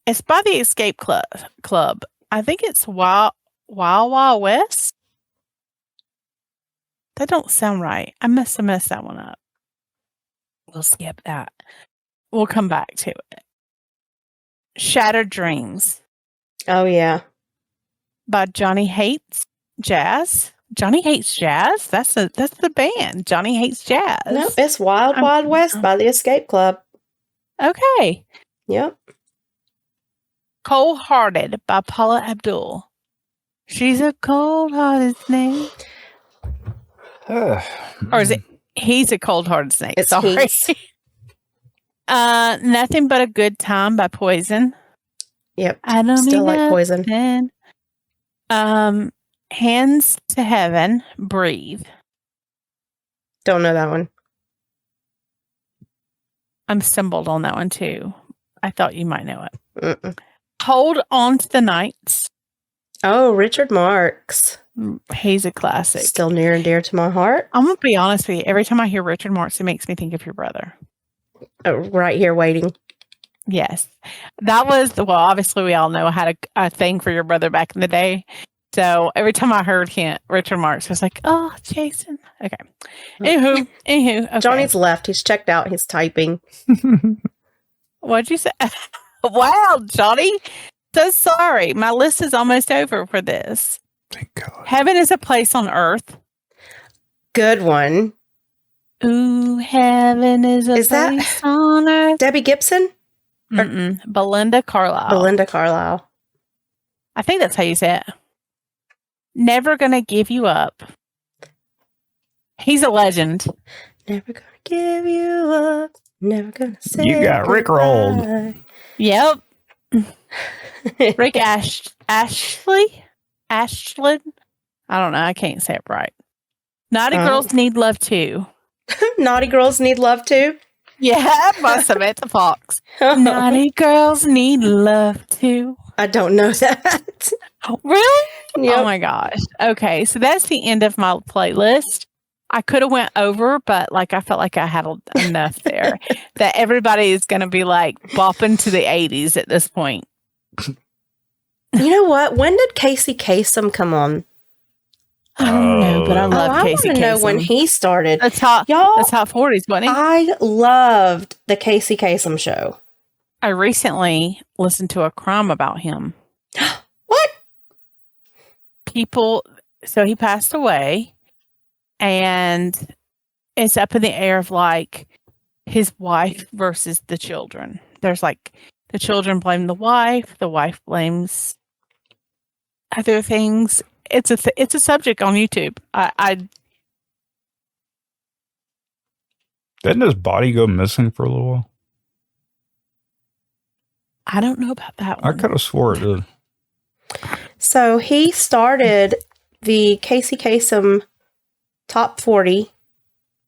S3: It's by the Escape Club. I think it's Wild West. That don't sound right. I must have messed that one up. We'll skip that. We'll come back to it. Shattered Dreams
S2: Oh yeah,
S3: by Johnny Hates Jazz. Johnny Hates Jazz? That's the band. Johnny Hates Jazz.
S2: no, it's Wild West by the Escape Club.
S3: Okay.
S2: Yep.
S3: Cold Hearted by Paula Abdul. She's a cold-hearted snake. Or is it he's a cold-hearted snake?
S2: It's
S3: Sorry.
S2: Heath.
S3: Nothing But a Good Time by Poison.
S2: Yep.
S3: I don't
S2: Still
S3: need
S2: like Poison.
S3: nothing. Hands to Heaven, Breathe.
S2: Don't know that one.
S3: I'm stumbled on that one too. I thought you might know it.
S2: Mm-mm.
S3: Hold On to the Nights.
S2: Oh, Richard Marx.
S3: He's a classic.
S2: Still near and dear to my heart.
S3: I'm going to be honest with you. Every time I hear Richard Marx, it makes me think of your brother.
S2: Oh, right here waiting.
S3: Yes. That was, obviously we all know I had a thing for your brother back in the day. So every time I heard Richard Marx, I was like, oh, Jason. Okay. Anywho. Okay.
S2: Johnny's left. He's checked out. He's typing.
S3: What'd you say? Wow, Johnny. So sorry. My list is almost over for this.
S1: Thank God.
S3: Heaven is a place on earth.
S2: Good one.
S3: Ooh, heaven is place on earth.
S2: Debbie Gibson?
S3: Belinda Carlisle.
S2: Belinda Carlisle.
S3: I think that's how you say it. Never gonna give you up. He's a legend.
S2: Never gonna give you up. Never gonna say
S1: You got rickrolled.
S3: Yep. Rick Ashley? Ashland? I don't know. I can't say it right. Naughty Girls Need Love Too.
S2: Naughty Girls Need Love Too?
S3: Yeah, by Samantha Fox. Naughty Girls Need Love Too.
S2: I don't know that.
S3: Really?
S2: Yep.
S3: Oh my gosh. Okay, so that's the end of my playlist. I could have went over, but I felt like I had enough there that everybody is going to be bopping to the 80s at this point.
S2: You know what? When did Casey Kasem come on?
S3: I don't know, but I love Casey Kasem. I want to know
S2: when he started.
S3: That's hot 40s, wasn't he?
S2: I loved the Casey Kasem show.
S3: I recently listened to a crime about him.
S2: What?
S3: So he passed away, and it's up in the air of his wife versus the children. There's the children blame the wife blames other things. It's a subject on YouTube.
S1: Didn't his body go missing for a little while?
S3: I don't know about that one.
S1: I could have swore it did.
S2: So he started the Casey Kasem Top 40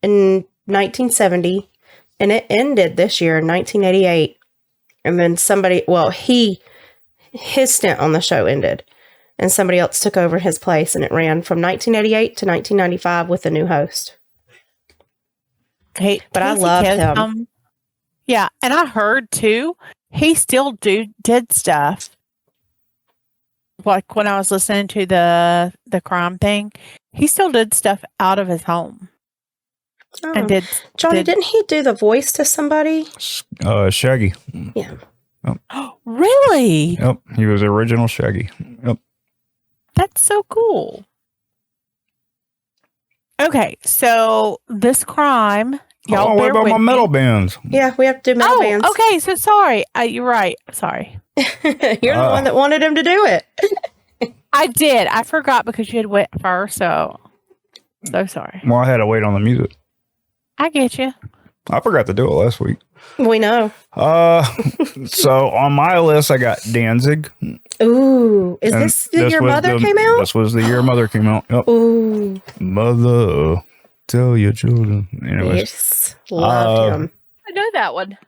S2: in 1970, and it ended this year in 1988. And then his stint on the show ended, and somebody else took over his place, and it ran from 1988 to 1995 with a new host. But I love him.
S3: Yeah, and I heard too, he still did stuff. Like when I was listening to the crime thing, he still did stuff out of his home.
S2: Oh.
S3: And
S2: didn't he do the voice to somebody?
S1: Shaggy.
S2: Yeah.
S3: Yep. Really?
S1: Yep. He was the original Shaggy. Yep.
S3: That's so cool. Okay, so this crime, y'all
S1: what about my metal bands?
S2: Yeah, we have to do metal bands.
S3: Okay, so sorry. You're right. Sorry.
S2: You're the one that wanted him to do it.
S3: I did. I forgot because you had went first, so sorry.
S1: Well, I had to wait on the music.
S3: I get you.
S1: I forgot to do it last week.
S2: We know.
S1: So on my list, I got Danzig.
S2: Ooh, is this the year Mother came out?
S1: This was the year Mother came out. Yep.
S2: Ooh,
S1: Mother, tell your children. Anyways,
S2: yes, loved him.
S3: I know that one.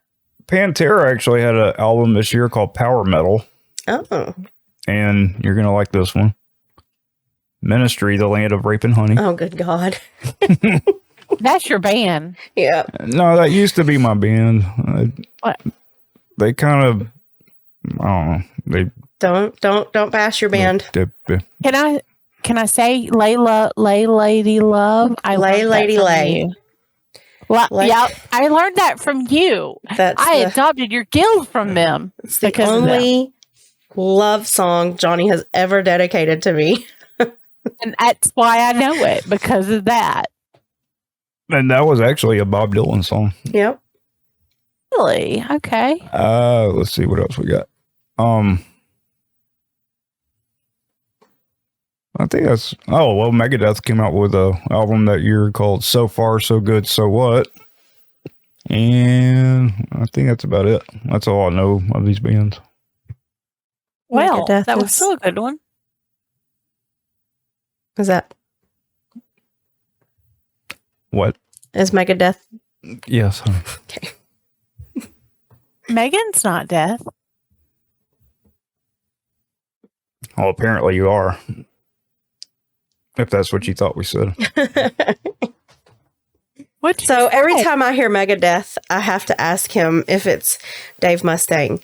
S1: Pantera actually had an album this year called Power Metal.
S2: Oh,
S1: and you're gonna like this one. Ministry, the Land of Rape and Honey.
S2: Oh, good God.
S3: That's your band.
S2: Yeah.
S1: No, that used to be my band.
S3: What?
S1: They kind of, I don't know.
S2: Don't bash your band.
S3: Can I say Lay Lady Love?
S2: Lay Lady Lay.
S3: Yeah, I learned that from you. I adopted your guild from them.
S2: It's the only love song Johnny has ever dedicated to me.
S3: And that's why I know it, because of that.
S1: And that was actually a Bob Dylan song.
S2: Yep.
S3: Really? Okay.
S1: Let's see what else we got. I think that's... Oh, well, Megadeth came out with an album that year called So Far, So Good, So What? And I think that's about it. That's all I know of these bands.
S3: Well, that was still a good one.
S2: Is that...
S1: What?
S2: Is Megadeth?
S1: Yes.
S2: Okay.
S3: Megan's not death.
S1: Oh, apparently you are. If that's what you thought we said.
S2: So every time I hear Megadeth, I have to ask him if it's Dave Mustaine.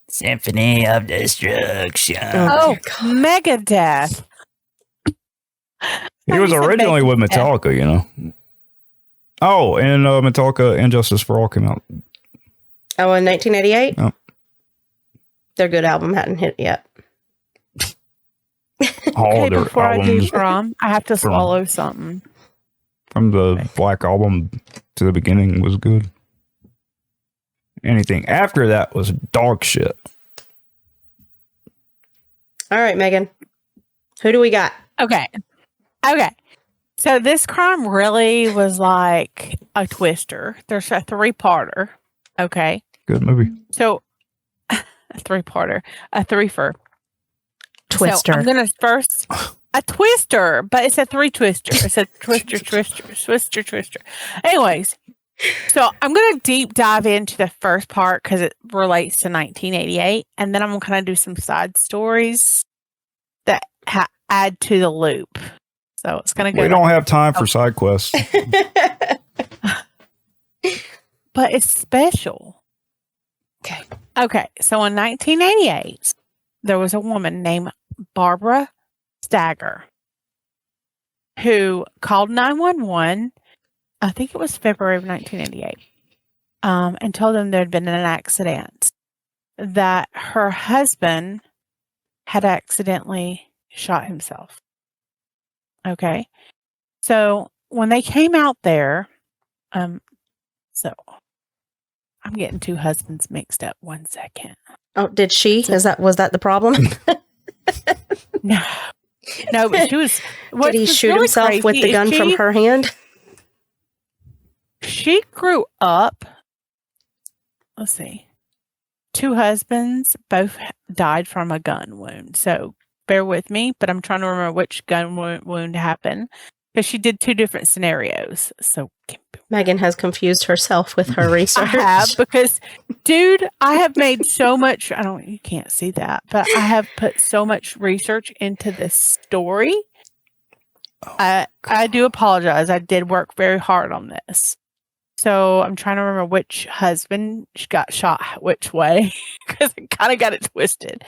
S4: Symphony of Destruction.
S3: Oh, Megadeth.
S1: He was originally with Metallica, you know. Oh, and Metallica and Justice for All came out.
S2: Oh, in 1988?
S1: Oh.
S2: Their good album hadn't hit yet.
S1: All
S3: Okay,
S1: their
S3: before I do
S1: albums
S3: drum, I have to swallow something.
S1: from the Black Album to the beginning was good. Anything after that was dog shit.
S2: All right, Megan. Who do we got?
S3: Okay. So this crime really was like a twister. There's a 3-parter. Okay.
S1: Good movie.
S3: So a 3-parter, a threefer.
S2: Twister.
S3: So I'm gonna first a twister, but it's a 3-twister. It's a twister. Anyways, so I'm gonna deep dive into the first part because it relates to 1988, and then I'm gonna kind of do some side stories that add to the loop. So it's gonna go.
S1: We don't have time for side quests.
S3: But it's special. Okay. So in 1988, there was a woman named Barbara Stagger who called 911. I think it was February of 1988, and told them there had been an accident, that her husband had accidentally shot himself. Okay. So when they came out there, so I'm getting 2 husbands mixed up. 1 second.
S2: Oh, did she? Was that the problem?
S3: No, but she was.
S2: Did he shoot himself with the gun from her hand?
S3: She grew up. Let's see. 2 husbands, both died from a gun wound. So bear with me, but I'm trying to remember which gun wound happened because she did 2 different scenarios. So
S2: Megan has confused herself with her research.
S3: I have, because, dude, I have made so much. You can't see that, but I have put so much research into this story. I do apologize. I did work very hard on this. So I'm trying to remember which husband got shot which way because I kind of got it twisted.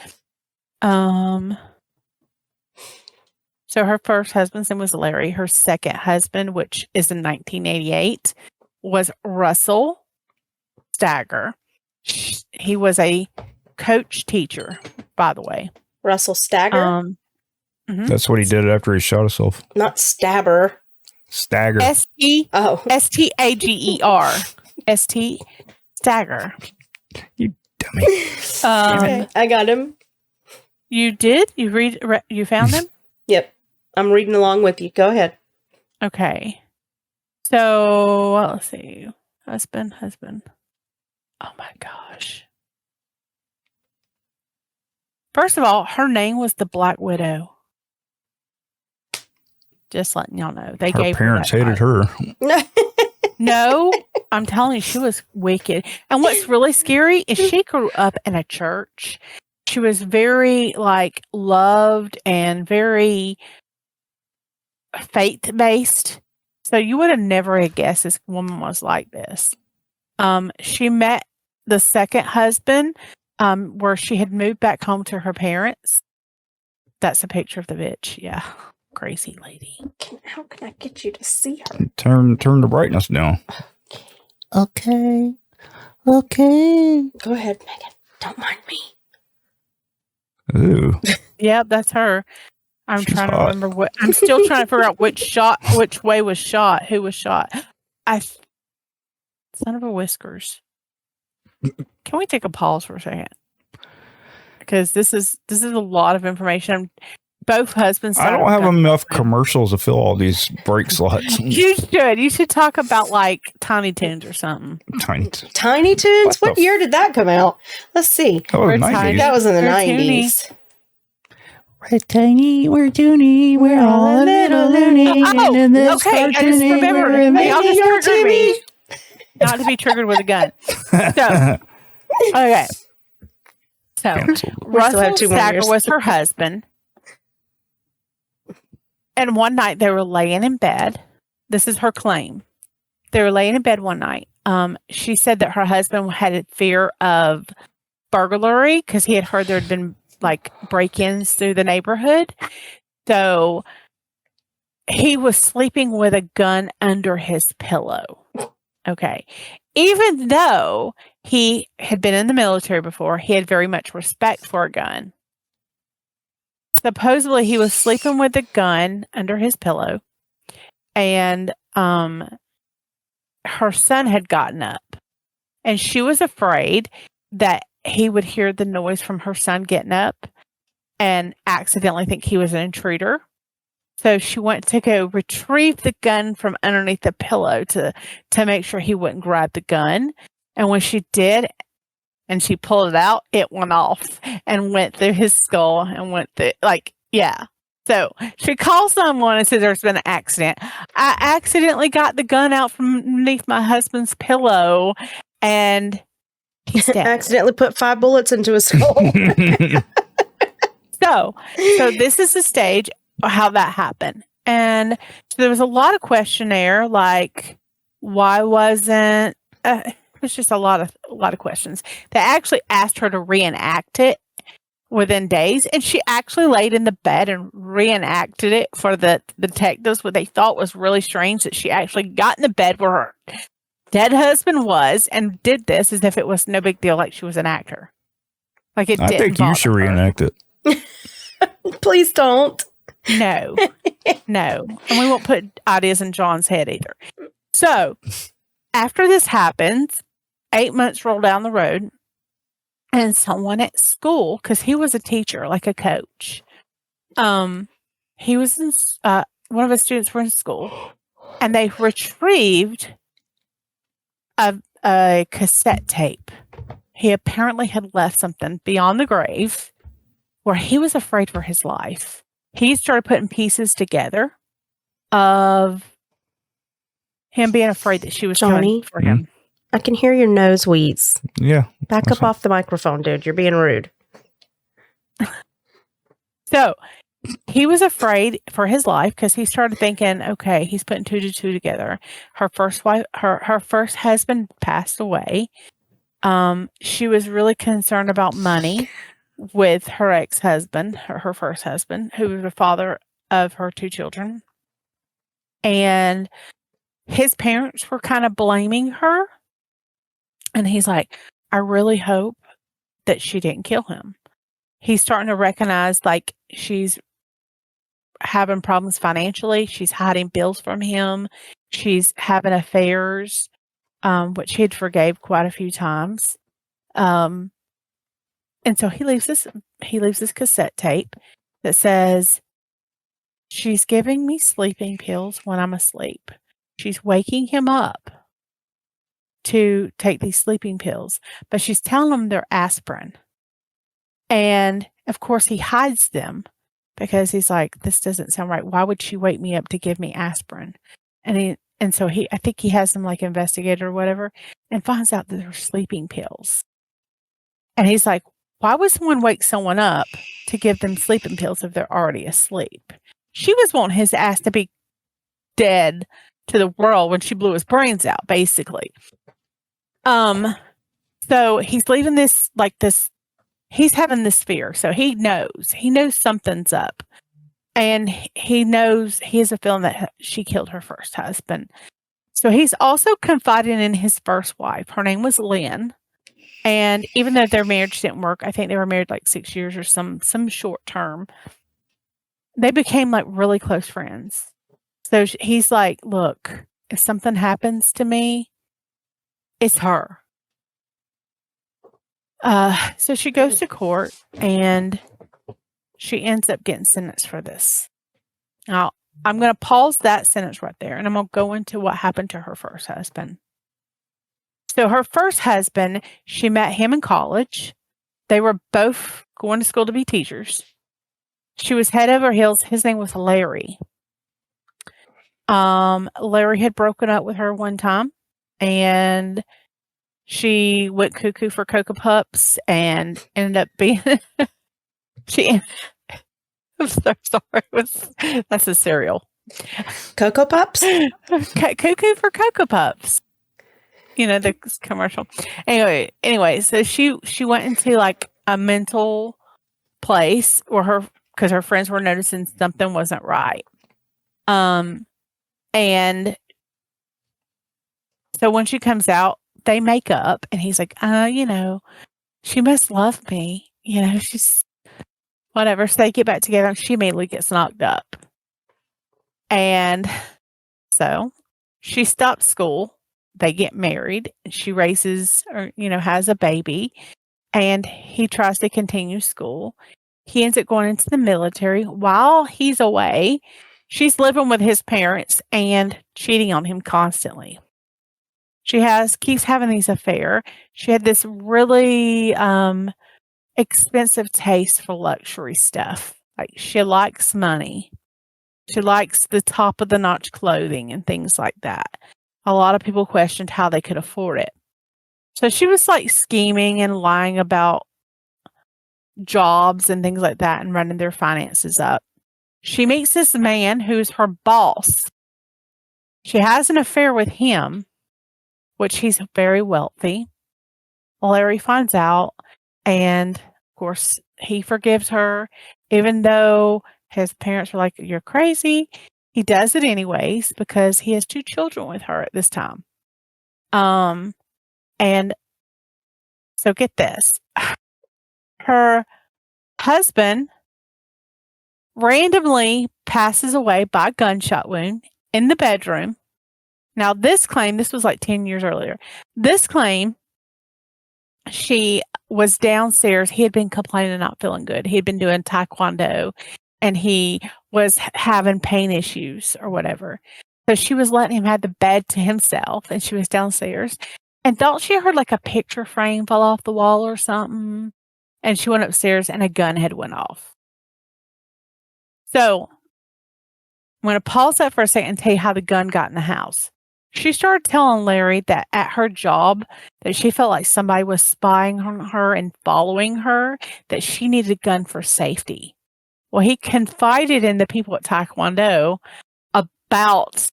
S3: So her first husband's name was Larry. Her second husband, which is in 1988, was Russell Stagger. He was a coach teacher, by the way.
S2: Russell Stagger?
S1: That's what he did after he shot himself.
S2: Not Stabber.
S1: Stagger.
S3: Stager. Stagger.
S1: You dummy.
S2: Okay, I got him.
S3: You did? You found him?
S2: Yep. I'm reading along with you. Go ahead.
S3: Okay. So, let's see. Husband. Oh my gosh. First of all, her name was the Black Widow. Just letting y'all know.
S1: Her parents hated her.
S3: No, I'm telling you, she was wicked. And what's really scary is she grew up in a church. She was very, loved and very faith-based. So you would have never guessed this woman was like this. She met the second husband where she had moved back home to her parents. That's a picture of the bitch. Yeah. Crazy lady.
S2: How can I get you to see her?
S1: Turn the brightness down.
S4: Okay. Okay.
S2: Go ahead, Megan. Don't mind me.
S1: Ooh.
S3: Yep, that's her. I'm
S1: She's
S3: trying
S1: hot.
S3: to remember I'm still trying to figure out which way was shot, who was shot. Son of a whiskers. Can we take a pause for a second? Because this is a lot of information. Both husbands.
S1: I don't have enough commercials to fill all these break slots.
S3: You should talk about Tiny Toons or something.
S2: Tiny Toons? What year did that come out? Let's see.
S1: That was 90s.
S2: That was in the
S3: We're
S2: 90s.
S4: We're tiny, we're toony, we're all a little loony.
S3: Oh,
S4: and this
S3: okay. I just remembered. Y'all just triggered me. Not to be triggered with a gun. So, okay. So,
S2: still have
S3: Russell
S2: 2 more
S3: Stagger
S2: years.
S3: was her husband. And one night they were laying in bed. This is her claim. They were laying in bed one night. She said that her husband had a fear of burglary because he had heard there had been like break-ins through the neighborhood. So he was sleeping with a gun under his pillow. Okay. Even though he had been in the military before, he had very much respect for a gun. Supposedly he was sleeping with a gun under his pillow, and her son had gotten up, and she was afraid that he would hear the noise from her son getting up and accidentally think he was an intruder. So she went to go retrieve the gun from underneath the pillow to make sure he wouldn't grab the gun. And when she did, and she pulled it out, it went off and went through his skull and went through, yeah. So she calls someone and says there's been an accident. I accidentally got the gun out from underneath my husband's pillow, and he's dead.
S2: Accidentally put 5 bullets into his skull.
S3: So this is the stage of how that happened. And so there was a lot of questionnaire, like why wasn't it was just a lot of questions. They actually asked her to reenact it within days, and she actually laid in the bed and reenacted it for the detectives. What they thought was really strange, that she actually got in the bed where her dead husband was and did this as if it was no big deal, like she was an actor. Like it didn't.
S1: I think you should reenact it.
S2: Please don't.
S3: No. And we won't put ideas in John's head either. So after this happens, 8 months roll down the road, and someone at school, because he was a teacher, like a coach, he was in, one of his students were in school, and they retrieved a cassette tape. He apparently had left something beyond the grave where he was afraid for his life. He started putting pieces together of him being afraid that she was coming for him.
S2: I can hear your nose wheeze.
S1: Yeah.
S2: Back up off the microphone, dude. You're being rude.
S3: So he was afraid for his life because he started thinking, okay, he's putting 2 to 2 together. Her first wife, her first husband passed away. She was really concerned about money with her ex-husband, her first husband, who was the father of her 2 children. And his parents were kind of blaming her. And he's like, I really hope that she didn't kill him. He's starting to recognize like she's having problems financially. She's hiding bills from him. She's having affairs, which he had forgave quite a few times. And so he leaves this cassette tape that says, she's giving me sleeping pills when I'm asleep. She's waking him up to take these sleeping pills, but she's telling him they're aspirin. And of course he hides them because he's like, this doesn't sound right. Why would she wake me up to give me aspirin? And so I think he has them like investigated or whatever, and finds out that they're sleeping pills. And he's like, why would someone wake someone up to give them sleeping pills if they're already asleep? She was wanting his ass to be dead to the world when she blew his brains out, basically. So he's leaving this, he's having this fear. So he knows something's up, and he has a feeling that she killed her first husband. So he's also confiding in his first wife. Her name was Lynn. And even though their marriage didn't work, I think they were married like 6 years or some short term, they became like really close friends. So he's like, look, if something happens to me, it's her. So she goes to court, and she ends up getting sentenced for this. Now, I'm going to pause that sentence right there, and I'm going to go into what happened to her first husband. So her first husband, she met him in college. They were both going to school to be teachers. She was head over heels. His name was Larry. Larry had broken up with her one time, and she went cuckoo for Cocoa Pups and ended up being That's a cereal.
S2: Cocoa Pups?
S3: Cuckoo for Cocoa Pups. You know, the commercial. Anyway, so she went into like a mental place because her friends were noticing something wasn't right. And so when she comes out, they make up, and he's like, you know, she must love me. You know, she's whatever. So they get back together, and she immediately gets knocked up. And so she stops school. They get married. She raises, or, you know, has a baby, and he tries to continue school. He ends up going into the military. While he's away, she's living with his parents and cheating on him constantly. She keeps having these affairs. She had this really expensive taste for luxury stuff. Like, she likes money. She likes the top of the notch clothing and things like that. A lot of people questioned how they could afford it. So she was like scheming and lying about jobs and things like that and running their finances up. She meets this man who's her boss. She has an affair with him, which he's very wealthy. Larry finds out, and of course, he forgives her, even though his parents were like, "You're crazy." He does it anyways because he has 2 children with her at this time. And so get this. Her husband randomly passes away by a gunshot wound in the bedroom. Now, this was like 10 years earlier. This claim, she was downstairs. He had been complaining, not feeling good. He had been doing taekwondo, and he was having pain issues or whatever. So she was letting him have the bed to himself, and she was downstairs and thought she heard like a picture frame fall off the wall or something. And she went upstairs, and a gun had went off. So I'm going to pause that for a second and tell you how the gun got in the house. She started telling Larry that at her job, that she felt like somebody was spying on her and following her, that she needed a gun for safety. Well, he confided in the people at Taekwondo about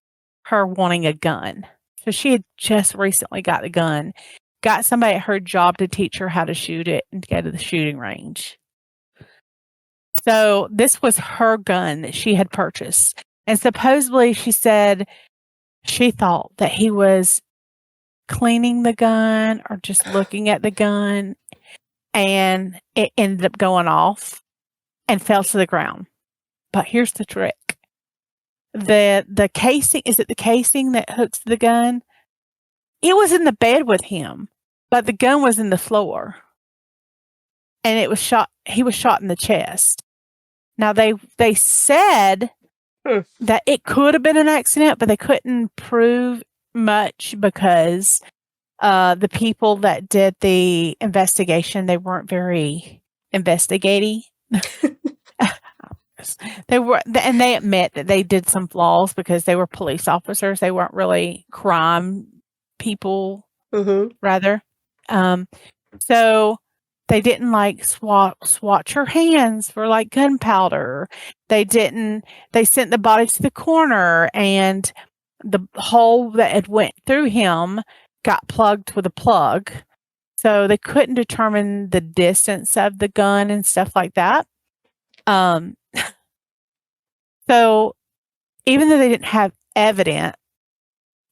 S3: her wanting a gun. So she had just recently got the gun, got somebody at her job to teach her how to shoot it and to go to the shooting range. So this was her gun that she had purchased. And supposedly she said she thought that he was cleaning the gun or just looking at the gun, and it ended up going off and fell to the ground. But here's the trick. The casing, is it the casing that hooks the gun? It was in the bed with him, but the gun was in the floor. And he was shot in the chest. Now they said that it could have been an accident, but they couldn't prove much because the people that did the investigation, they weren't very investigating. They admit that they did some flaws because they were police officers. They weren't really crime people, rather. So they didn't like swatch her hands for like gunpowder. They sent the body to the coroner, and the hole that had went through him got plugged with a plug. So they couldn't determine the distance of the gun and stuff like that. So even though they didn't have evidence,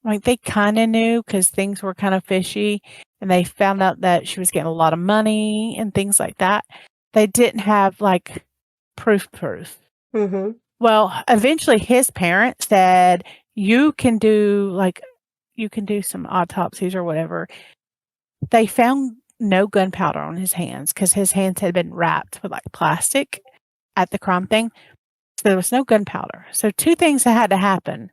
S3: like they kind of knew because things were kind of fishy, and they found out that she was getting a lot of money and things like that. They didn't have like proof. Mm-hmm. Well, eventually his parents said, you can do some autopsies or whatever. They found no gunpowder on his hands because his hands had been wrapped with like plastic at the crime thing. So there was no gunpowder. So 2 things had to happen.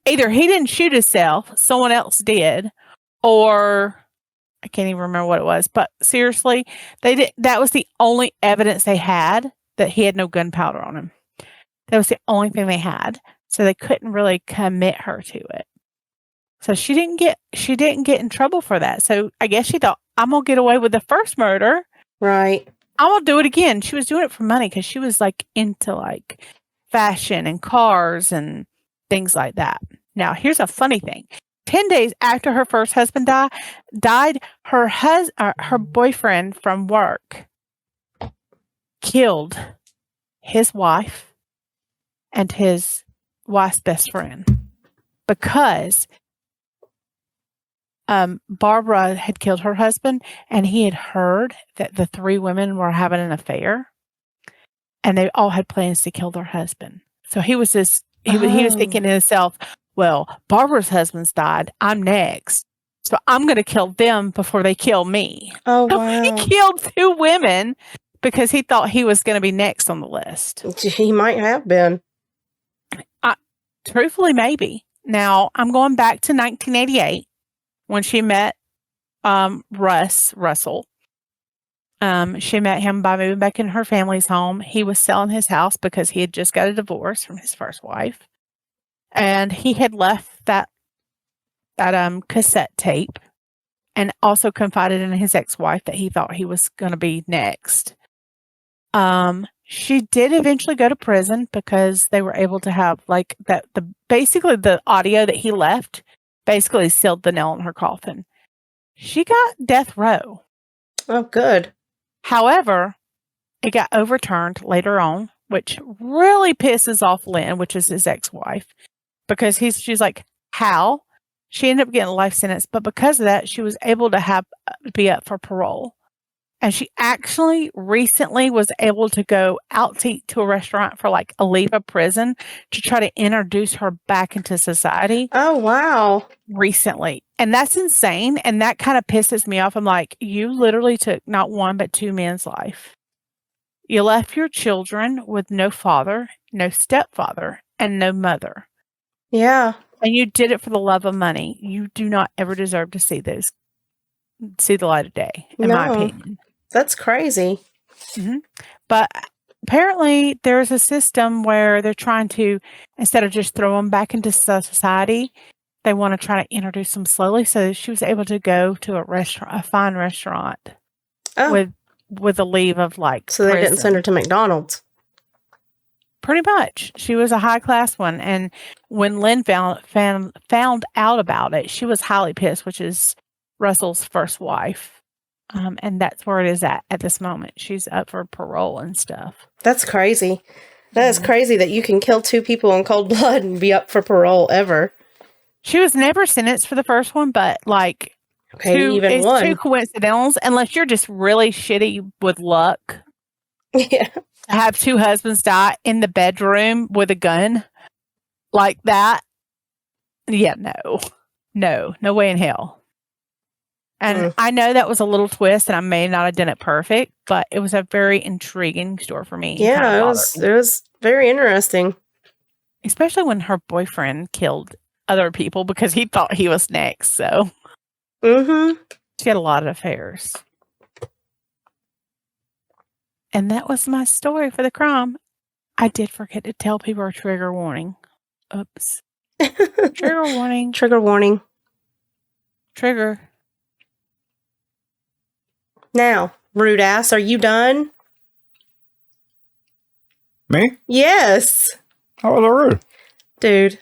S3: Either he didn't shoot himself, someone else did, or I can't even remember what it was. But seriously, that was the only evidence they had, that he had no gunpowder on him. That was the only thing they had. So they couldn't really commit her to it. So she didn't get in trouble for that. So I guess she thought, I'm gonna get away with the first murder.
S2: Right.
S3: I will do it again. She was doing it for money because she was like into like fashion and cars and things like that. Now, here's a funny thing. 10 days after her first husband died, her boyfriend from work killed his wife and his wife's best friend because Barbara had killed her husband, and he had heard that the 3 women were having an affair, and they all had plans to kill their husband. So he was he was thinking to himself, well, Barbara's husband's died. I'm next. So I'm going to kill them before they kill me.
S2: Oh,
S3: So
S2: wow.
S3: he killed 2 women because he thought he was going to be next on the list.
S2: He might have been.
S3: Truthfully, maybe. Now, I'm going back to 1988 when she met Russell. She met him by moving back in her family's home. He was selling his house because he had just got a divorce from his first wife. And he had left that cassette tape and also confided in his ex-wife that he thought he was going to be next. She did eventually go to prison because they were able to have like that. Basically the audio that he left basically sealed the nail in her coffin. She got death row.
S2: Oh, good.
S3: However, it got overturned later on, which really pisses off Lynn, which is his ex-wife, because she's like, how? She ended up getting a life sentence, but because of that, she was able to be up for parole. And she actually recently was able to go out to eat to a restaurant for like a leave of prison to try to introduce her back into society.
S2: Oh, wow.
S3: Recently. And that's insane. And that kind of pisses me off. I'm like, you literally took not 1, but 2 men's life. You left your children with no father, no stepfather, and no mother.
S2: Yeah.
S3: And you did it for the love of money. You do not ever deserve to see the light of day, in my opinion.
S2: That's crazy.
S3: Mm-hmm. But apparently there's a system where they're trying to, instead of just throw them back into society, they want to try to introduce them slowly. So she was able to go to a fine restaurant with a leave of like
S2: So they didn't send her to McDonald's.
S3: Pretty much. She was a high class one. And when Lynn found out about it, she was highly pissed, which is Russell's first wife. And that's where it is at this moment. She's up for parole and stuff.
S2: That's crazy. That is crazy that you can kill 2 people in cold blood and be up for parole ever.
S3: She was never sentenced for the first one, but like,
S2: even one.
S3: 2 coincidentals, unless you're just really shitty with luck.
S2: Yeah.
S3: To have 2 husbands die in the bedroom with a gun like that. Yeah, no way in hell. And I know that was a little twist, and I may not have done it perfect, but it was a very intriguing story for me.
S2: Yeah, it was very interesting.
S3: Especially when her boyfriend killed other people because he thought he was next. So she had a lot of affairs. And that was my story for the crime. I did forget to tell people a trigger warning. Oops. Trigger warning.
S2: Trigger warning.
S3: Trigger.
S2: Now, rude ass, are you done?
S1: Me?
S2: Yes.
S1: How was I rude?
S2: Dude.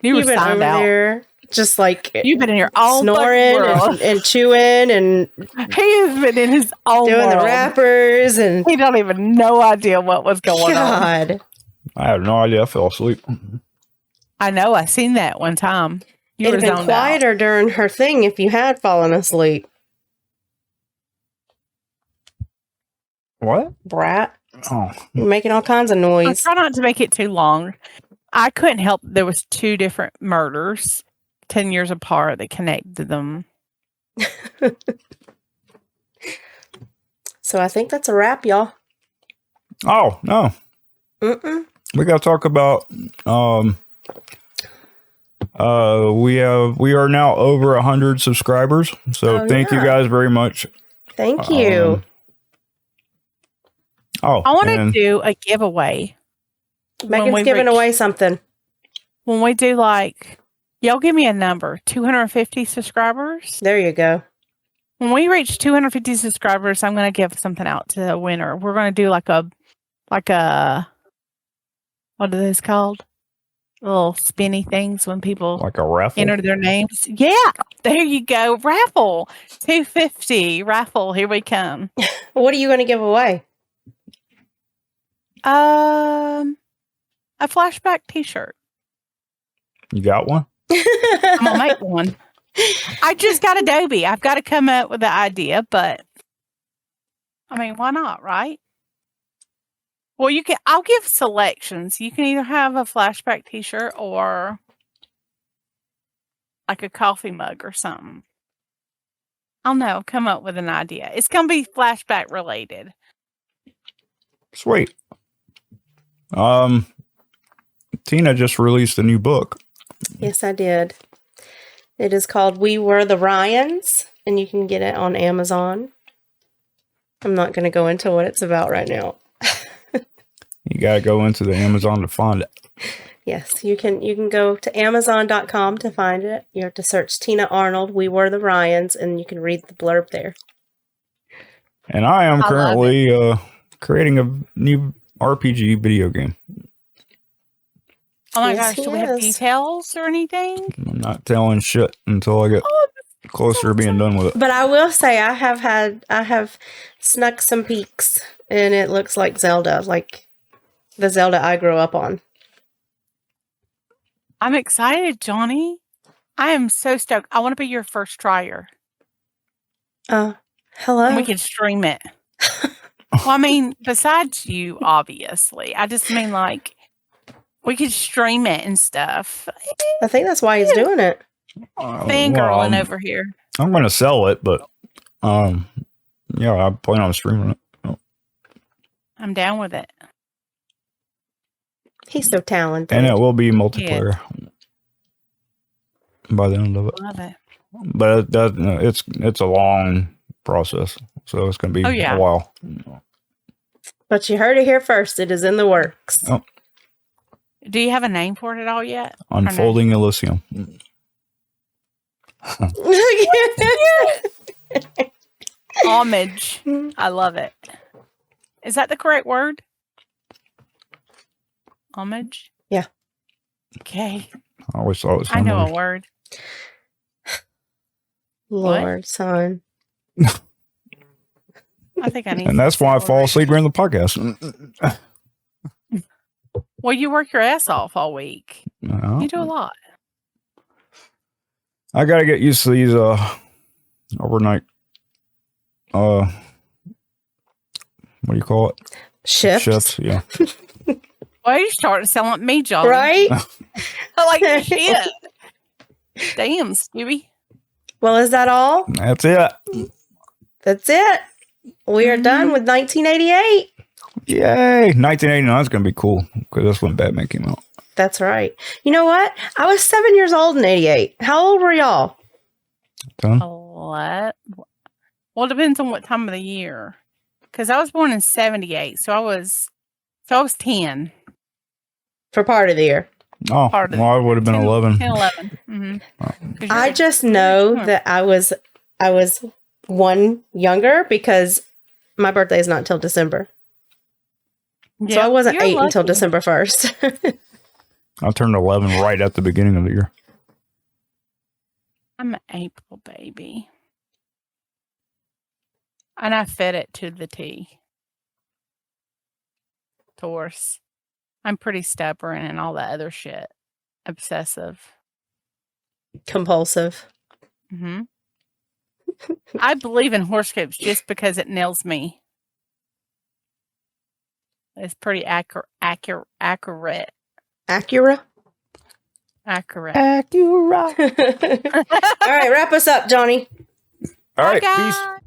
S3: You've
S2: been over there just like
S3: you've been in your own
S2: snoring
S3: world.
S2: and chewing and
S3: he's been in his own
S2: doing
S3: world.
S2: the rappers and
S3: he don't even no idea what was going on.
S1: I have no idea. I fell asleep.
S3: I know. I seen that one time. You
S2: It'd have been quieter during her thing if you had fallen asleep.
S1: What?
S2: Brat.
S1: Oh.
S2: You're making all kinds of noise.
S3: I try not to make it too long. I couldn't help. There was 2 different murders 10 years apart that connected them.
S2: So I think that's a wrap, y'all.
S1: Oh, no. We got to talk about, we are now over 100 subscribers. So thank you guys very much.
S2: Thank you.
S3: I want to do a giveaway.
S2: Megan's giving away something.
S3: When we do like, y'all give me a number, 250 subscribers.
S2: There you go.
S3: When we reach 250 subscribers, I'm going to give something out to the winner. We're going to do like a, what are those called? Little spinny things when people
S1: Like a raffle?
S3: enter their names. Yeah, there you go. Raffle 250 raffle. Here we come.
S2: What are you going to give away?
S3: A flashback T-shirt.
S1: You got one?
S3: I'm gonna make one. I just got Adobe. I've got to come up with the idea, but I mean, why not, right? Well, I'll give selections. You can either have a flashback T-shirt or like a coffee mug or something. I'll know. Come up with an idea. It's gonna be flashback related.
S1: Sweet. Tina just released a new book.
S2: Yes, I did. It is called We Were the Ryans, and you can get it on Amazon. I'm not going to go into what it's about right now.
S1: You got to go into the Amazon to find it.
S2: Yes, you can go to Amazon.com to find it. You have to search Tina Arnold, We Were the Ryans, and you can read the blurb there.
S1: And I am currently creating a new RPG video game.
S3: Oh my
S2: Yes,
S3: gosh, do we have details or anything?
S1: I'm not telling shit until I get closer to being done with it.
S2: But I will say I have snuck some peeks, and it looks like Zelda, like the Zelda I grew up on.
S3: I'm excited, Johnny. I am so stoked. I want to be your first trier.
S2: Hello.
S3: And we can stream it. Well, I mean, besides you, obviously. I just mean, like, we could stream it and stuff.
S2: I think that's why he's doing it.
S3: Fangirling over here.
S1: I'm going to sell it, but yeah, I plan on streaming it. Oh.
S3: I'm down with it.
S2: He's so talented.
S1: And it will be multiplayer by the end of it.
S3: Love it.
S1: But it's a long process, so it's going to be a while.
S2: But you heard it here first. It is in the works.
S1: Oh.
S3: Do you have a name for it at all yet?
S1: Unfolding Elysium.
S3: Homage. I love it. Is that the correct word? Homage?
S2: Yeah.
S3: Okay.
S1: I always thought it was
S3: I know a word.
S2: Lord, son.
S3: I think I need.
S1: And that's why I fall asleep during the podcast.
S3: Well, you work your ass off all week.
S1: No.
S3: You do a lot.
S1: I got to get used to these overnight. What do you call it?
S2: Shifts.
S1: Yeah.
S3: Well, you started to sound like me, John.
S2: Right?
S3: Like shit. Damn, Scooby.
S2: Well, is that all?
S1: That's it.
S2: That's it. We are done with 1988.
S1: Yay. 1989 is going to be cool because that's when Batman came out.
S2: That's right. You know what? I was 7 years old in 88. How old were y'all?
S1: 10?
S3: What? Well, it depends on what time of the year. Because I was born in 78, so I was 10.
S2: For part of the year.
S1: Oh, I would have been 11.
S3: 10, 11. Mm-hmm.
S2: I just know that I was one younger because my birthday is not until December. So I wasn't 8 until December 1st.
S1: I turned 11 right at the beginning of the year.
S3: I'm an April baby. And I fed it to the T. Taurus. I'm pretty stubborn and all that other shit. Obsessive.
S2: Compulsive.
S3: Mm-hmm. I believe in horoscopes just because it nails me. It's pretty accurate.
S2: Accurate?
S3: Accurate.
S2: All right, wrap us up, Johnny.
S1: All right,
S3: Bye,
S1: peace.
S3: guys.